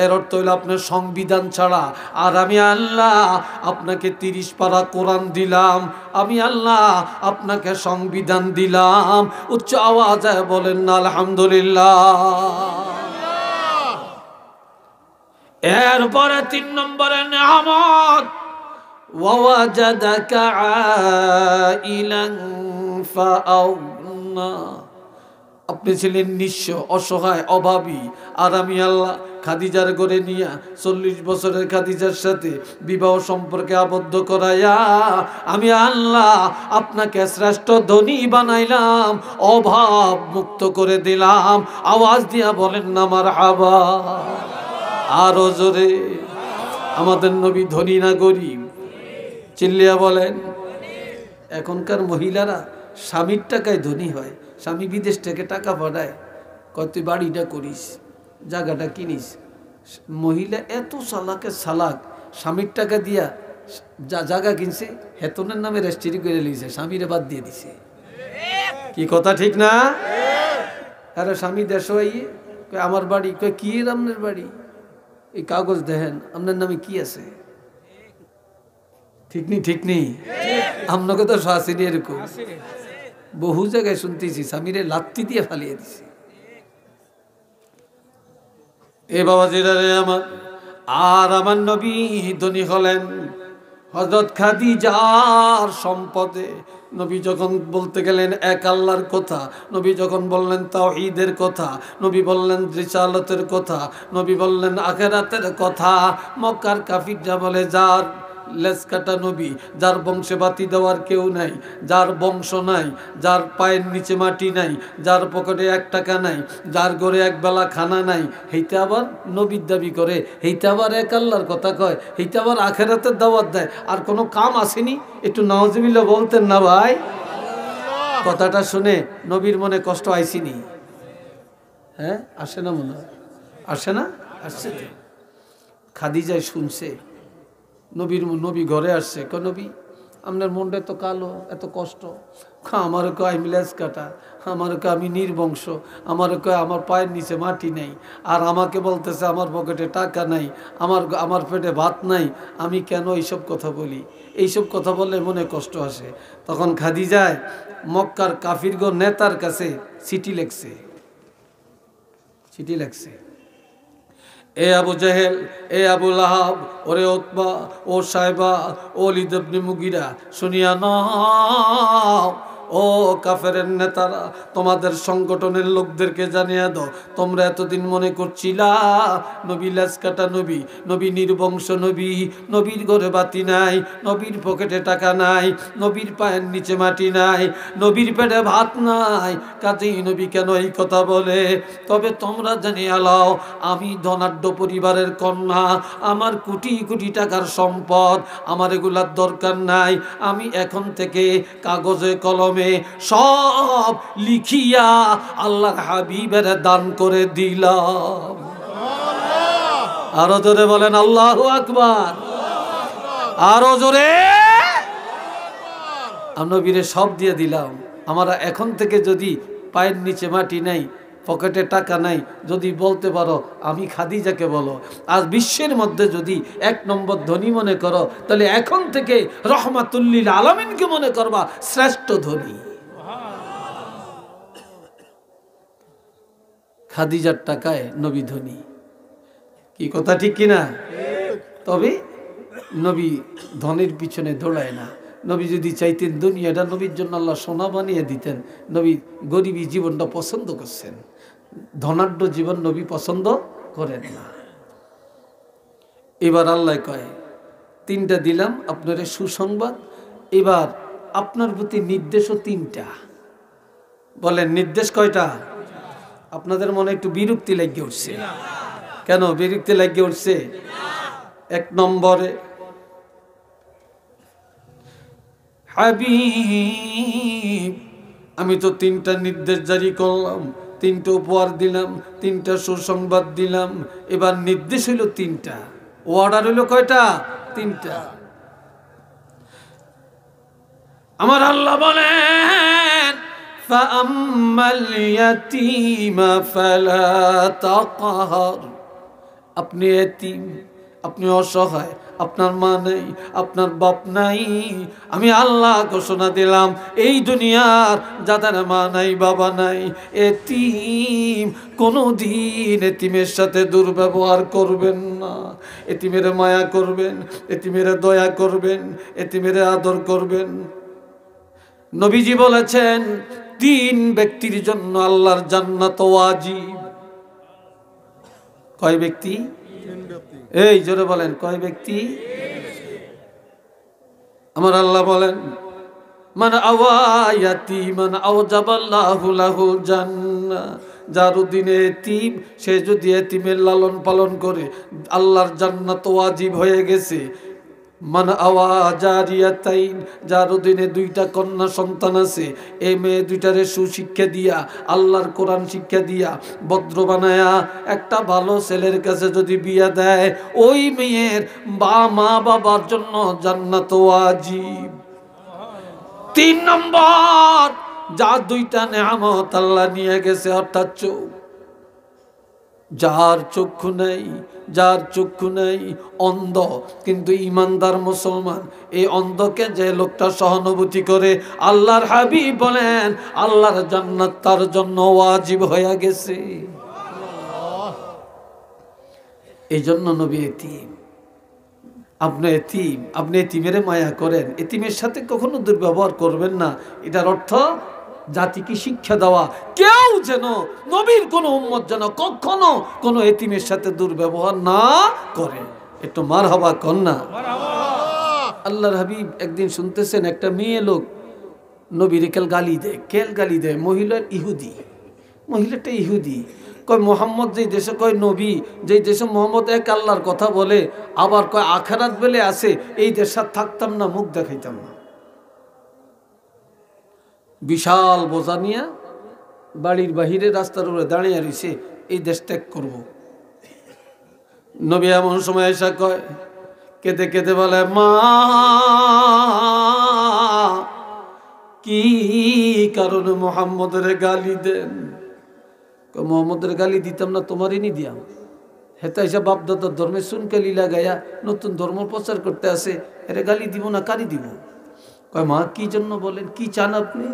এর অর্থ হইল আপনার সংবিধান ছাড়া। আর আমি আল্লাহ আপনাকে 30 পারা কোরআন দিলাম, আমি আল্লাহ আপনাকে সংবিধান দিলাম। উচ্চ আওয়াজে বলেন না আলহামদুলিল্লাহ। এরপরে 3 নম্বরে নেয়ামত, ওয়াজাদাকা আইলান ফাআগনা। আপনি ছিলেন নিঃস্ব, অসহায়, অভাবী, আর আমি আল্লাহ খাদিজার ঘরে নিয়া 40 বছরের খাদিজার সাথে বিবাহ সম্পর্কে আবদ্ধ করাইয়া আমি আল্লাহ আপনাকে শ্রেষ্ঠ ধনী বানাইলাম, অভাব মুক্ত করে দিলাম। আওয়াজ দিয়া বলেন না মারহাবা। আরো জোরে। আমাদের নবী ধনী না গরিব? চিল্লিয়া বলেন। এখনকার মহিলারা স্বামীর টাকায় ধনী হয়। স্বামী বিদেশ থেকে টাকা পাঠায়, কয় তুই বাড়িটা করিস, জায়গাটা কিনিস। মহিলা এত চালাকের চালাক, স্বামীর টাকা দিয়া জায়গা কিনছে, হেতনের নামে রেজিস্ট্রি করে লিয়েছে, স্বামীরে বাদ দিয়ে দিছে। কি কথা ঠিক না? আরে স্বামী দেশ হইয়ে আমার বাড়ি, কয় কি আপনার বাড়ি? এই কাগজ দেখেন আপনার নামে কি আছে। ঠিক নি? ঠিক নেই? আপনাকে তো শাসিনী এরকম বহু জায়গায় শুনতেছি, স্বামীরে লাত্তি দিয়ে ফালিয়ে দিছে। এ বাবাজিরা রে আমার, আর আমার নবী ধনী হলেন হযরত খাদিজার সম্পদে। নবী যখন বলতে গেলেন এক আল্লাহর কথা, নবী যখন বললেন তাওহীদের কথা, নবী বললেন রিসালাতের কথা, নবী বললেন আখিরাতের কথা, মক্কার কাফিররা বলে যার লেজ কাটা নবী, যার বংশে বাতি দেওয়ার কেউ নাই, যার বংশ নাই, যার পায়ের নিচে মাটি নাই, যার পকেটে 1 টাকা নাই, যার ঘরে একবেলা খানা নাই, হেইতে আবার নবীর দাবি করে, হেইতে আবার এক আল্লাহর কথা কয়, হেইতে আবার আখিরাতের দাওয়াত দেয়। আর কোনো কাম আসেনি? একটু নাউজুবিল্লাহ বলতেন না ভাই? কথাটা শুনে নবীর মনে কষ্ট আইসিনি? হ্যাঁ, আসে না মনে হয়? আসে না? আসছে। খাদিজায় শুনছে, নবী ঘরে আসছে, কয় নবী আপনার মনটা এত কালো, এত কষ্ট। আমার কয় আমি লেজ কাটা, আমার কয় আমি নির্বংশ, আমার কয় আমার পায়ের নিচে মাটি নেই, আর আমাকে বলতেছে আমার পকেটে টাকা নাই, আমার পেটে ভাত নাই। আমি কেন এইসব কথা বলি? এইসব কথা বললে মনে কষ্ট আসে। তখন খাদিজায় মক্কার কাফিরগণ নেতার কাছে চিঠি লেখছে। এ আবু জেহেল, এ আবু লাহাব, ওরে উতবা, ও সাইবা, ও ওলীদ ইবনে মুগীরা, শুনিয়া নাও। ও কাফেরের নেতারা, তোমাদের সংগঠনের লোকদেরকে জানিয়ে দাও, তোমরা এতদিন মনে করছিলা নবী লেজ কাটা নবী, নবী নির্বংশ নবী, নবীর ঘরে বাতি নাই, নবীর পকেটে টাকা নাই, নবীর পায়ের নিচে মাটি নাই, নবীর পেটে ভাত নাই, কাজেই নবী কেন এই কথা বলে? তবে তোমরা জানিয়ে লাও, আমি ধনাঢ্য পরিবারের কন্যা, আমার কোটি কোটি টাকার সম্পদ, আমার এগুলার দরকার নাই। আমি এখন থেকে কাগজে কলমে সব লিখিয়া আল্লাহর হাবিবের দান করে দিলাম। আরো জোরে বলেন আল্লাহু আকবার। আরো জোরে। নবীরে সব দিয়ে দিলাম। আমরা এখন থেকে যদি পায়ের নিচে মাটি নাই, পকেটে টাকা নাই, যদি বলতে পারো আমি খাদিজাকে বলো, আজ বিশ্বের মধ্যে যদি 1 নম্বর ধনী মনে করো, তাহলে এখন থেকে রহমাতুল্লিল আলামিনকে মনে করবা শ্রেষ্ঠ ধনী। খাদিজার টাকায় নবী ধনী। কি কথা ঠিক কিনা? তবে নবী ধনের পিছনে দৌড়ায় না। নবী যদি চাইতেন দুনিয়াটা নবীর জন্য আল্লাহ সোনা বানিয়ে দিতেন। নবী গরিবী জীবনটা পছন্দ করছেন, ধনাঢ্য জীবন নবী পছন্দ করেন না। এবার আল্লাহ কয় 3টা দিলাম আপনার সুসংবাদ, এবার আপনার প্রতি নির্দেশও 3টা। বলেন নির্দেশ কয়টা? আপনাদের মনে একটু বিরক্তি লাগিয়ে উঠছে। কেন বিরক্তি লাগিয়ে উঠছে? 1 নম্বরে হাবিব, আমি তো 3টা নির্দেশ জারি করলাম, 3টা উপহার দিলাম, 3টা সুসংবাদ দিলাম। এবার নির্দেশ হইল 3টা, অর্ডার হইল কয়টা? 3টা। আমার আল্লাহ বলেন فأما اليتيم فلا تقهر। আপনি এতিম, আপনি অসহায়, আপনার মা নেই, আপনার বাপ নাই। আমি আল্লাহ ঘোষণা দিলাম এই দুনিয়ার যাদের মা নাই বাবা নাই, এতিম, কোনোদিন এতিমের সাথে দুর্ব্যবহার করবেন না। এতিমের মায়া করবেন, এতিমের দয়া করবেন, এতিমের আদর করবেন। নবীজি বলেছেন 3 ব্যক্তির জন্য আল্লাহর জান্নাত ওয়াজিব। কয় ব্যক্তি? এই জোরে বলেন, কয় ব্যক্তি? আমার আল্লাহ বলেন মান আওয়া ইয়াতীমান আওজাবাল্লাহু লাহুল জান্নাহ। যার অধীনে এতিম, সে যদি এতিমের লালন পালন করে আল্লাহর জান্নাত ওয়াজিব হয়ে গেছে। মান আওয়া জারিয়াতাইন, যার অধীনে 2টা কন্যা সন্তান আছে, এই মেয়ে 2টারে সুশিক্ষা দিয়া, আল্লাহর কোরআন শিক্ষা দিয়া, ভদ্র বানায়া একটা ভালো ছেলের কাছে যদি বিয়া দেয়, ওই মেয়ের মা বাবার জন্য জান্নাত ওয়াজিব। 3 নম্বর, যার 2টা নেয়ামত আল্লাহ নিয়ে গেছে, অর্থাৎ চোখ। যার চক্ষু নেই, যার চক্ষু নেই, অন্ধ কিন্তু ইমানদার মুসলমান, এই অন্ধকে যে লোকটা সহানুভূতি করে, আল্লাহর হাবিব বলেন আল্লাহর জান্নাত তার জন্য ওয়াজিব হয়ে গেছে। এই জন্য নবী এতিম। আপনি এতিম, আপনি এতিমের মায়া করেন, এতিমের সাথে কখনো দুর্ব্যবহার করবেন না। এটার অর্থ জাতিকে শিক্ষা দেওয়া, কেউ যেন, নবীর কোন উম্মত যেন কখনো কোনো এতিমের সাথে দুর্ব্যবহার না করে। একটু মারহাবা কন্যা। আল্লাহর হাবিব একদিন শুনতেছেন একটা মেয়ে লোক নবীর গালি দেয়। কেল গালি দেয়? মহিলার ইহুদি, মহিলাটা ইহুদি। কয় মোহাম্মদ যেই দেশে, কয় নবী যেই দেশে মোহাম্মদ এক আল্লাহর কথা বলে, আবার কয় আখেরাত বেলে আছে, এই দেশে থাকতাম না, মুখ দেখাইতাম না। বিশাল বোঝা নিয়ে বাড়ির বাহিরে রাস্তার উপরে দাঁড়িয়ে রয়েছে, এই দেশ ত্যাগ করব। নবী এমন সময় এসে কয়, কেঁদে কেঁদে বলে, মা কি কারণে মোহাম্মদের গালি দেন? মোহাম্মদের গালি দিতাম না, তোমারই নি দিয়াম। হেতা হিসাব বাপদাদার ধর্মের সুনকে লীলা গায়া নতুন ধর্ম প্রচার করতে আসে, এরে গালি দিব না, কারি দিব? কয় মা কি জন্য বলেন, কি চান আপনি,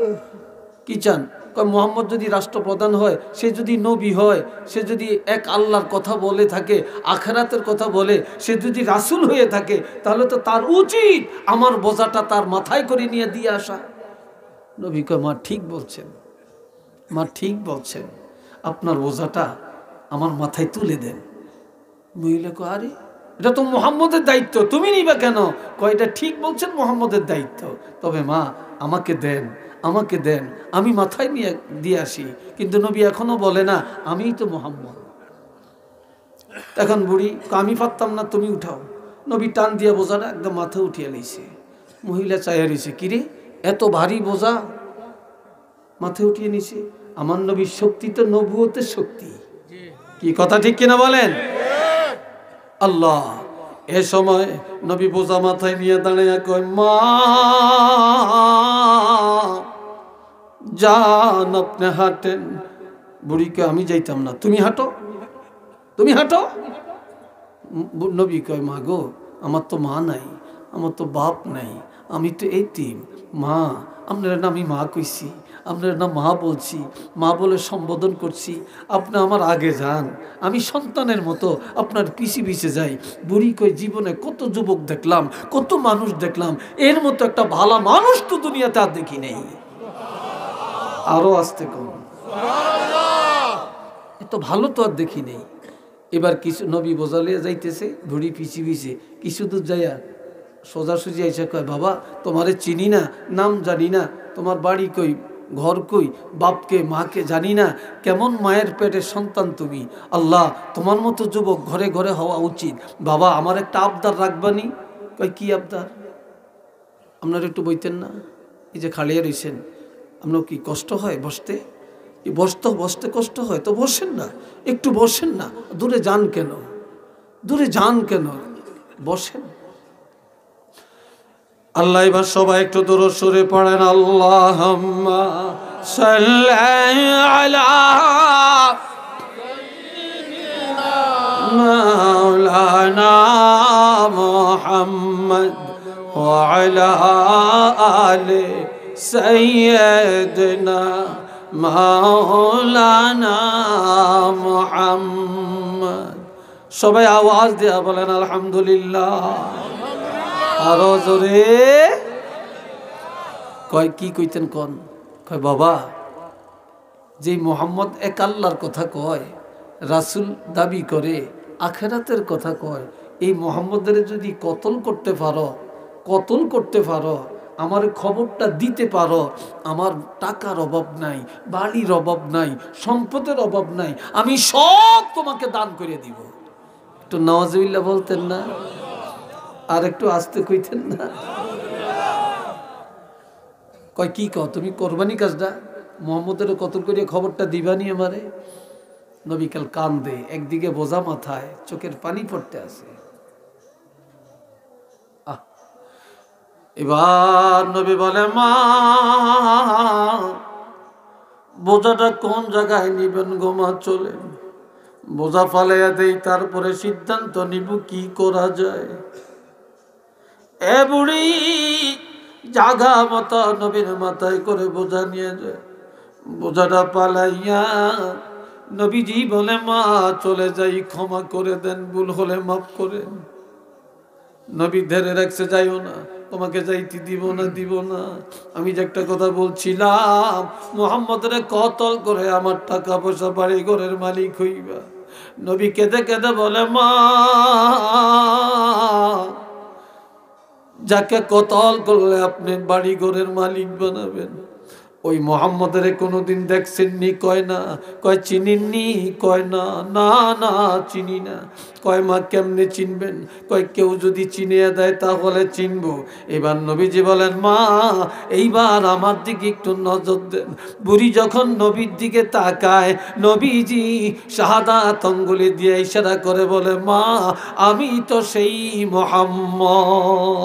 কি চান? কয় মোহাম্মদ যদি রাষ্ট্রপ্রধান হয়, সে যদি নবী হয়, সে যদি এক আল্লাহর কথা বলে থাকে, আখেরাতের কথা বলে, সে যদি রাসূল হয়ে থাকে, তাহলে তো তার উচিত আমার বোঝাটা তার মাথায় করে নিয়ে দিয়ে আসা। নবী কয় মা ঠিক বলছেন, মা ঠিক বলছেন, আপনার বোঝাটা আমার মাথায় তুলে দেন। মহিলা কয় আরে এটা তো মুহাম্মদের দায়িত্ব, তুমি নিবা কেন? কয় এটা ঠিক বলছেন, মুহাম্মদের দায়িত্ব, তবে মা আমাকে দেন, আমাকে দেন, আমি মাথায় নিয়ে দিয়ে আসি। কিন্তু নবী এখনো বলে না আমিই তো মুহাম্মদ। এখন বুড়ি আমি পারতাম না, তুমি উঠাও। নবী টান দিয়া বোঝাটা একদম মাথা উঠিয়ে লইছে। মহিলা চাইয়া রইছে, কিরে এত ভারী বোঝা মাথায় উঠিয়ে নিছে। আমার নবীর শক্তি তো নবুয়তের শক্তি, কি কথা ঠিক কিনা বলেন? আল্লাহ এ সময় নবী বোঝা মাথায় নিয়ে দাঁড়িয়ে কয়, মা যান আপনি হাঁটেন। বুড়িকে আমি যাইতাম না, তুমি হাঁটো, তুমি হাঁটো। নবী কয় মা গো, আমার তো মা নাই, আমার তো বাপ নাই, আমি তো এতিম। মা আপনার না আমি মা কইছি, আপনার না মা বলছি, মা বলে সম্বোধন করছি, আপনি আমার আগে যান, আমি সন্তানের মতো আপনার পিছে পিছে যাই। বুড়ি কই জীবনে কত যুবক দেখলাম, কত মানুষ দেখলাম, এর মতো একটা ভালো মানুষ তো দুনিয়াতে আর দেখি নেই। আরো আসতে কম, এত ভালো তো আর দেখি নেই। এবার কিছু নবী বোঝালিয়া যাইতেছে, বুড়ি পিছি পিছে কিছু দূর যাইয়া সোজাসুজি এসে কয়, বাবা তোমারে চিনি না, নাম জানি না, তোমার বাড়ি কই, ঘর কই, বাপকে মাকে জানি না, কেমন মায়ের পেটের সন্তান তুমি। আল্লাহ তোমার মতো যুবক ঘরে ঘরে হওয়া উচিত। বাবা আমার একটা আবদার রাখবানি। কয় কি আবদার? আপনারা একটু বইতেন না, এই যে খালিয়া রইছেন, আপনার কি কষ্ট হয় বসতে? বসতে কষ্ট হয় তো বসেন না, একটু বসেন না, দূরে যান কেন, দূরে যান কেন, বসেন। আল্লাহ এবার সবাই একটু দূর সরে পড়েন, আল্লাহুম্মা সাল্লি আলা মাওলানা মুহাম্মদ ওয়া আলা আলি সাইয়্যিদিনা মাওলানা মুহাম্মদ। সবাই আওয়াজ দিয়া বলেন আলহামদুলিল্লাহ। আরো জোরে। কয় কি কইতেন কোন? কয় বাবা, যে মোহাম্মদ এক আল্লাহর কথা কয়, রাসূল দাবি করে, আখেরাতের কথা কয়, এই মোহাম্মদের যদি কতল করতে পারো, আমার খবরটা দিতে পারো, আমার টাকার অভাব নাই, বাড়ির অভাব নাই, সম্পদের অভাব নাই, আমি সব তোমাকে দান করে দিব। একটু নওয়াজুবিল্লাহ বলতেন না? আর একটু আস্তে কইতেন না? কয় কি কও তুমি কোরবানি কাজটা মোহাম্মদের কতল করিয়া খবরটা দিবানি আমারে? নবী কাল কান্দে, একদিকে বোঝা মাথায়, চোখের পানি পড়তে আছে। এবার নবী বলে, মা বোঝাটা কোন জায়গায় নিবেন গো মা? চলেন বোঝা ফালাইয়া দেই, তারপরে সিদ্ধান্ত নিব কি করা যায়। এ বুড়ি জাগা মতো নবীর মাথায় করে বোঝা নিয়ে যায়। বোঝাটা পালাইয়া নবীজি বলে, মা চলে যাই, ক্ষমা করে দেন, ভুল হলে মাফ করেন। নবী ধরে রাখছে, যাইও না, তোমাকে যাইতে দিব না। আমি যে একটা কথা বলছিলাম, মুহাম্মদের কতল করে আমার টাকা পয়সা বাড়ি ঘরের মালিক হইবা। নবী কেঁদে কেঁদে বলে, মা যাকে কতল করলে আপনি বাড়ি ঘরের মালিক বানাবেন, ওই মোহাম্মদের কোনোদিন দেখছেননি? কয় না। কয় চিনিনি? কয় না, না না চিনি না। কয় মা কেমনে চিনবেন? কয় কেউ যদি চিনিয়ে দেয় তাহলে চিনবো। এবার নবীজি বলেন, মা এইবার আমার দিকে একটু নজর দেন। বুড়ি যখন নবীর দিকে তাকায়, নবীজি শাহাদাত আঙ্গুলি দিয়ে ইশারা করে বলে, মা আমি তো সেই মুহাম্মদ।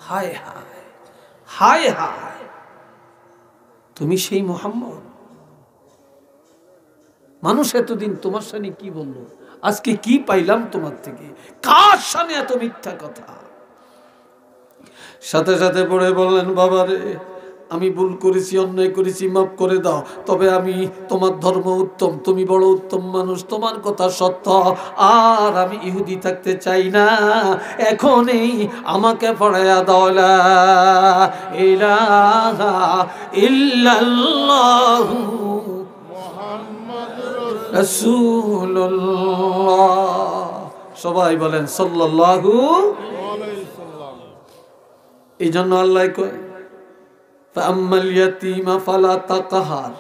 হায় হায় হায় হায়, তুমি সেই মুহাম্মদ? মানুষ এতদিন তোমার সামনে কি বললো, আজকে কি পাইলাম তোমার থেকে? কার সামনে এত মিথ্যা কথা? সাথে সাথে পড়ে বললেন, বাবা রে আমি ভুল করেছি, অন্যায় করেছি, মাফ করে দাও। তবে আমি তোমার ধর্ম উত্তম, তুমি বড় উত্তম মানুষ, তোমার কথা সত্য, আর আমি ইহুদি থাকতে চাই না। এখনই আমাকে পড়াইয়া দাও লা ইলাহা ইল্লাল্লাহু মুহাম্মাদুর রাসূলুল্লাহ। সবাই বলেন সাল্লাল্লাহু আলাইহি সাল্লাম। এই জন্য আল্লাহ কয়, ফাআম্মাল ইয়াতীমা ফালা তাকহার,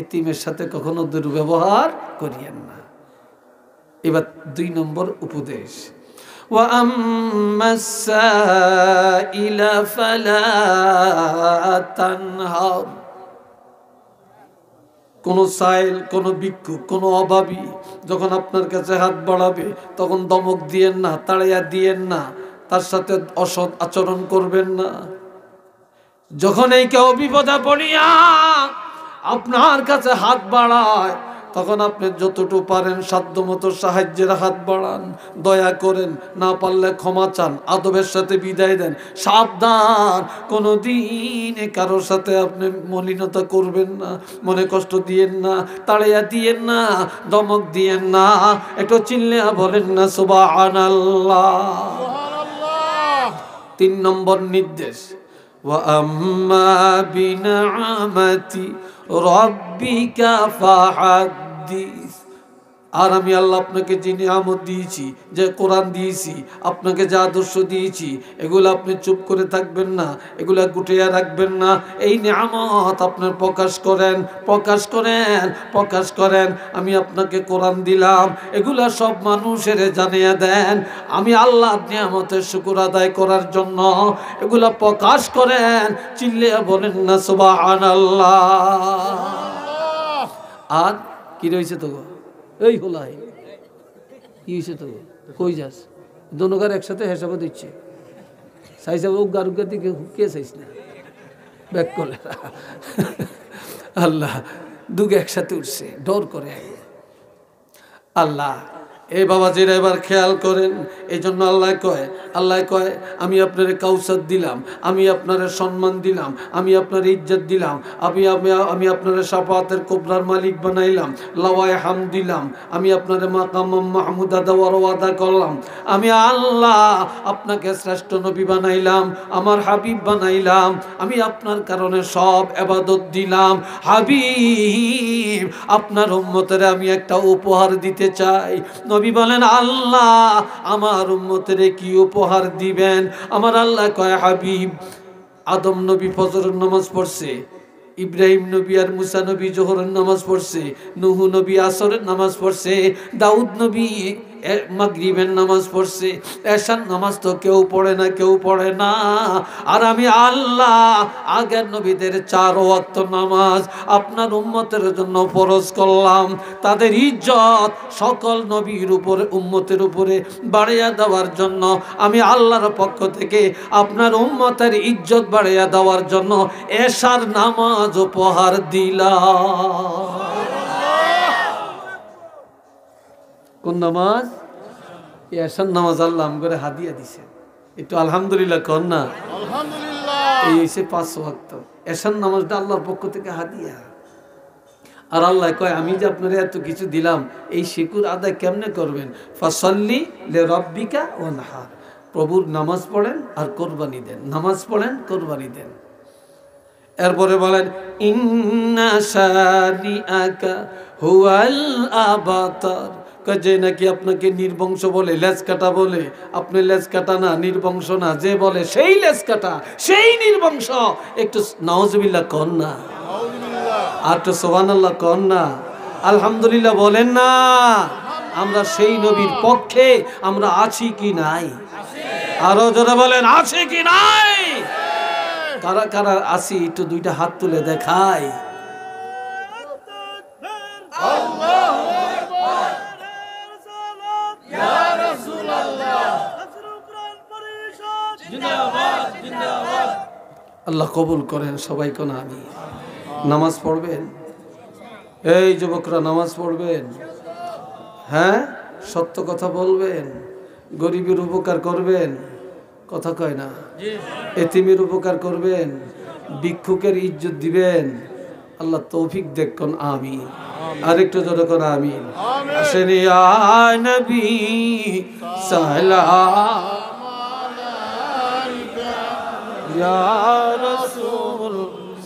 এতিমের সাথে কখনো দুর্ব্যবহার করিয়েন না। এবার 2 নম্বর উপদেশ, ওয়া আম্মাস সাইলা ফালা তানহার। কোন সাইল, কোন ভিক্ষুক, কোন অভাবী যখন আপনার কাছে হাত বাড়াবে তখন দমক দিয়েন না, তাড়াইয়া দিয়েন না, তার সাথে অসৎ আচরণ করবেন না। যখন এই কেউ বিপদে পড়িয়া আপনার কাছে হাত বাড়ায়, তখন আপনি যতটুকু পারেন সাধ্যমতো সাহায্যের হাত বাড়ান, দয়া করেন, না পারলে ক্ষমা চান, আদবের সাথে বিদায় দেন। সাবধান, কোনোদিন কারোর সাথে আপনি মলিনতা করবেন না, মনে কষ্ট দিয়েন না, তাড়িয়া দিয়েন না, দমক দিয়েন না। একটু চিল্লিয়া বলেন না সুবহানাল্লাহ। 3 নম্বর নির্দেশ, ওয়া আম্মা বিনিআমাতি রাব্বিকা ফাহাদ্দিস। আর আমি আল্লাহ আপনাকে যে নিয়ামত দিয়েছি, যে কোরআন দিয়েছি, আপনাকে যে আদর্শ দিয়েছি, এগুলো আপনি চুপ করে থাকবেন না, এগুলা গুটিয়ে রাখবেন না। এই নিয়ামত আপনার প্রকাশ করেন। আমি আপনাকে কোরআন দিলাম, এগুলা সব মানুষের জানিয়ে দেন। আমি আল্লাহর নিয়ামতের শুকর আদায় করার জন্য এগুলা প্রকাশ করেন। চিল্লিয়ে বলেন না সুবহানাল্লাহ। আর কি রয়েছে তো এই হোলাই কি হয়েছে তো, কই যাস? দোনোকার একসাথে হিসাবে দিচ্ছে, চাইছে উগ্গা দিকে কে চাইছ না ব্যাক করলে আল্লাহ দুগে একসাথে উঠছে ডর করে আল্লাহ এই বাবাজিরা এবার খেয়াল করেন এই জন্য আল্লাহ কয় আমি আপনার কাউসার দিলাম, আমি আপনার সম্মান দিলাম, আমি আপনার ইজ্জত দিলাম, আমি আপনার শাফাতের কোবরার মালিক বানাইলাম, লাওয়ায়ে হাম দিলাম, আমি আপনার মাকাম মাহমুদা দেওয়ার ওয়াদা করলাম, আমি আল্লাহ আপনাকে শ্রেষ্ঠ নবী বানাইলাম, আমার হাবিব বানাইলাম, আমি আপনার কারণে সব ইবাদত দিলাম। হাবিব আপনার উম্মতের আমি একটা উপহার দিতে চাই। নবী বলেন আল্লাহ আমার উম্মতের কি উপহার দিবেন? আমার আল্লাহ কয় হাবিব আদম নবী ফজরের নামাজ পড়ছে, ইব্রাহিম নবী আর মুসা নবী জোহরের নামাজ পড়ছে, নূহ নবী আসরের নামাজ পড়ছে, দাউদ নবী মাগরিবের নামাজ পড়ছে, এশার নামাজ তো কেউ পড়ে না। আর আমি আল্লাহ আগের নবীদের 4 ওয়াক্ত নামাজ আপনার উম্মতের জন্য ফরজ করলাম। তাদের ইজ্জত সকল নবীর উপরে উম্মতের উপরে বাড়িয়ে দেওয়ার জন্য আমি আল্লাহর পক্ষ থেকে আপনার উম্মতের ইজ্জত বাড়িয়ে দেওয়ার জন্য এশার নামাজ উপহার দিলাম। কোন নামাজ? এশার নামাজ আল্লাহ আমগরে হাদিয়া দিছে। একটু আলহামদুলিল্লাহ কর না। আলহামদুলিল্লাহ। এই হইছে 5 ওয়াক্ত এশার নামাজটা আল্লাহর পক্ষ থেকে হাদিয়া। আর আল্লাহ কয় আমি যে আপনারা এত কিছু দিলাম এই শুকর আদায় কেমনে করবেন? ফাসাল্লি লিরাব্বিকা ওয়ানহার, প্রভুর নামাজ পড়েন আর কুরবানি দেন, নামাজ পড়েন কুরবানি দেন। এরপরে বলেন ইন্না শানিআকা হুয়াল আবাতার, যে নাকি আপনাকে নির্বংশ বলে, লেজ কাটা বলে, আপনি লেজ কাটা না, নির্বংশ না, যে বলে সেই লেজ কাটা, সেই নির্বংশ। একটু নাউজুবিল্লাহ কর না, আর তো সুবহানাল্লাহ কর না, আলহামদুলিল্লাহ বলেন না। আমরা সেই নবীর পক্ষে আমরা আছি কি নাই? আরো জোরে বলেন আছি কি নাই? কারা কারা আছি একটু 2টা হাত তুলে দেখাই। আল্লাহ কবুল করেন সবাই কোন আমি। নামাজ পড়বেন, এই যুবকরা নামাজ পড়বেন, হ্যাঁ সত্য কথা বলবেন, গরিবের উপকার করবেন, কথা কয় না, এতিমের উপকার করবেন, ভিক্ষুকের ইজ্জত দিবেন। আল্লাহ তৌফিক দেখুন আমিন। আরেকটু জোরে করে আমিন। আসেন ইয়া নবী সালাম ইয়া রাসূল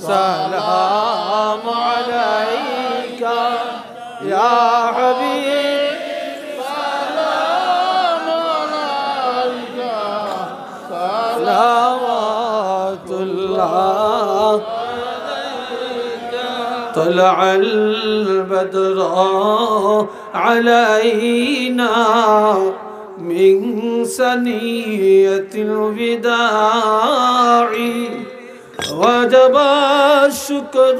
সালাম আলাইকা ইয়া হাবিব সালাম আলাইকা সালাওয়াতুল্লাহ طلع البدر علينا من ثنية الوداع وجب الشكر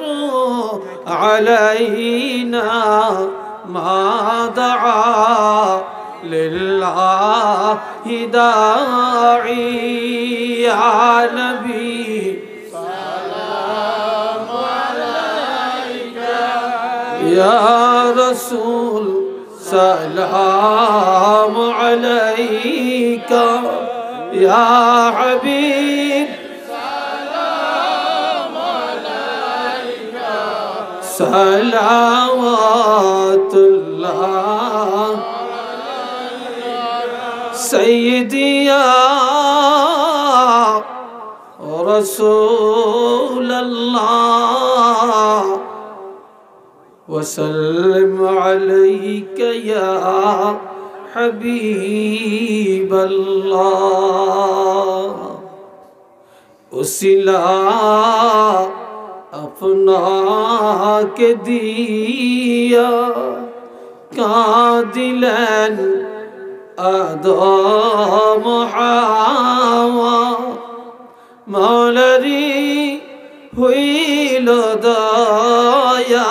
علينا ما دعا لله داعي يا نبي سلام عليك يا رسول سلام عليك يا حبيب سلام عليك صلوات الله سيدي يا رسول الله وسلم عليك يا حبيب الله उसिला अपना के दिया कादिलन आदम हावा मौलरी हुईल दया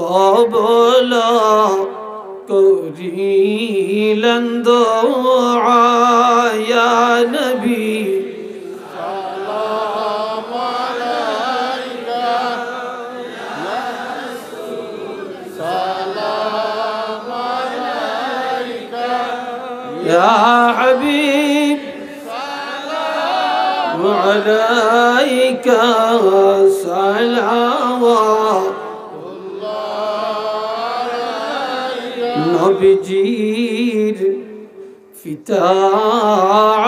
قبل করিলেন দুআ ইয়া নবী يا حبيب عليك صلوات নবীজির পিতা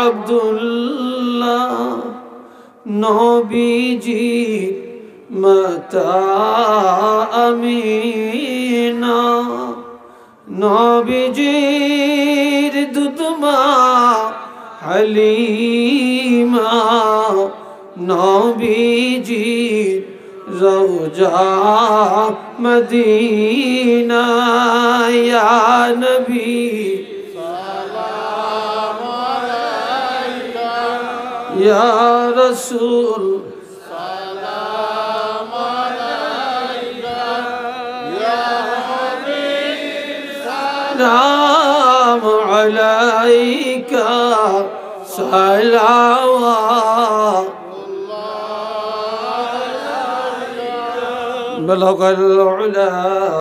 আব্দুল্লাহ নবীজির মাতা আমিনা নবীজির দুধমা হালিমা নবীজির রওজা মদিনা ইয়া নবী সালাম আলাইকা ইয়া রাসূল সালাম আলাইকা ইয়া হাবিব সালাম আলাইকা সালাওয়াত بلغ العلا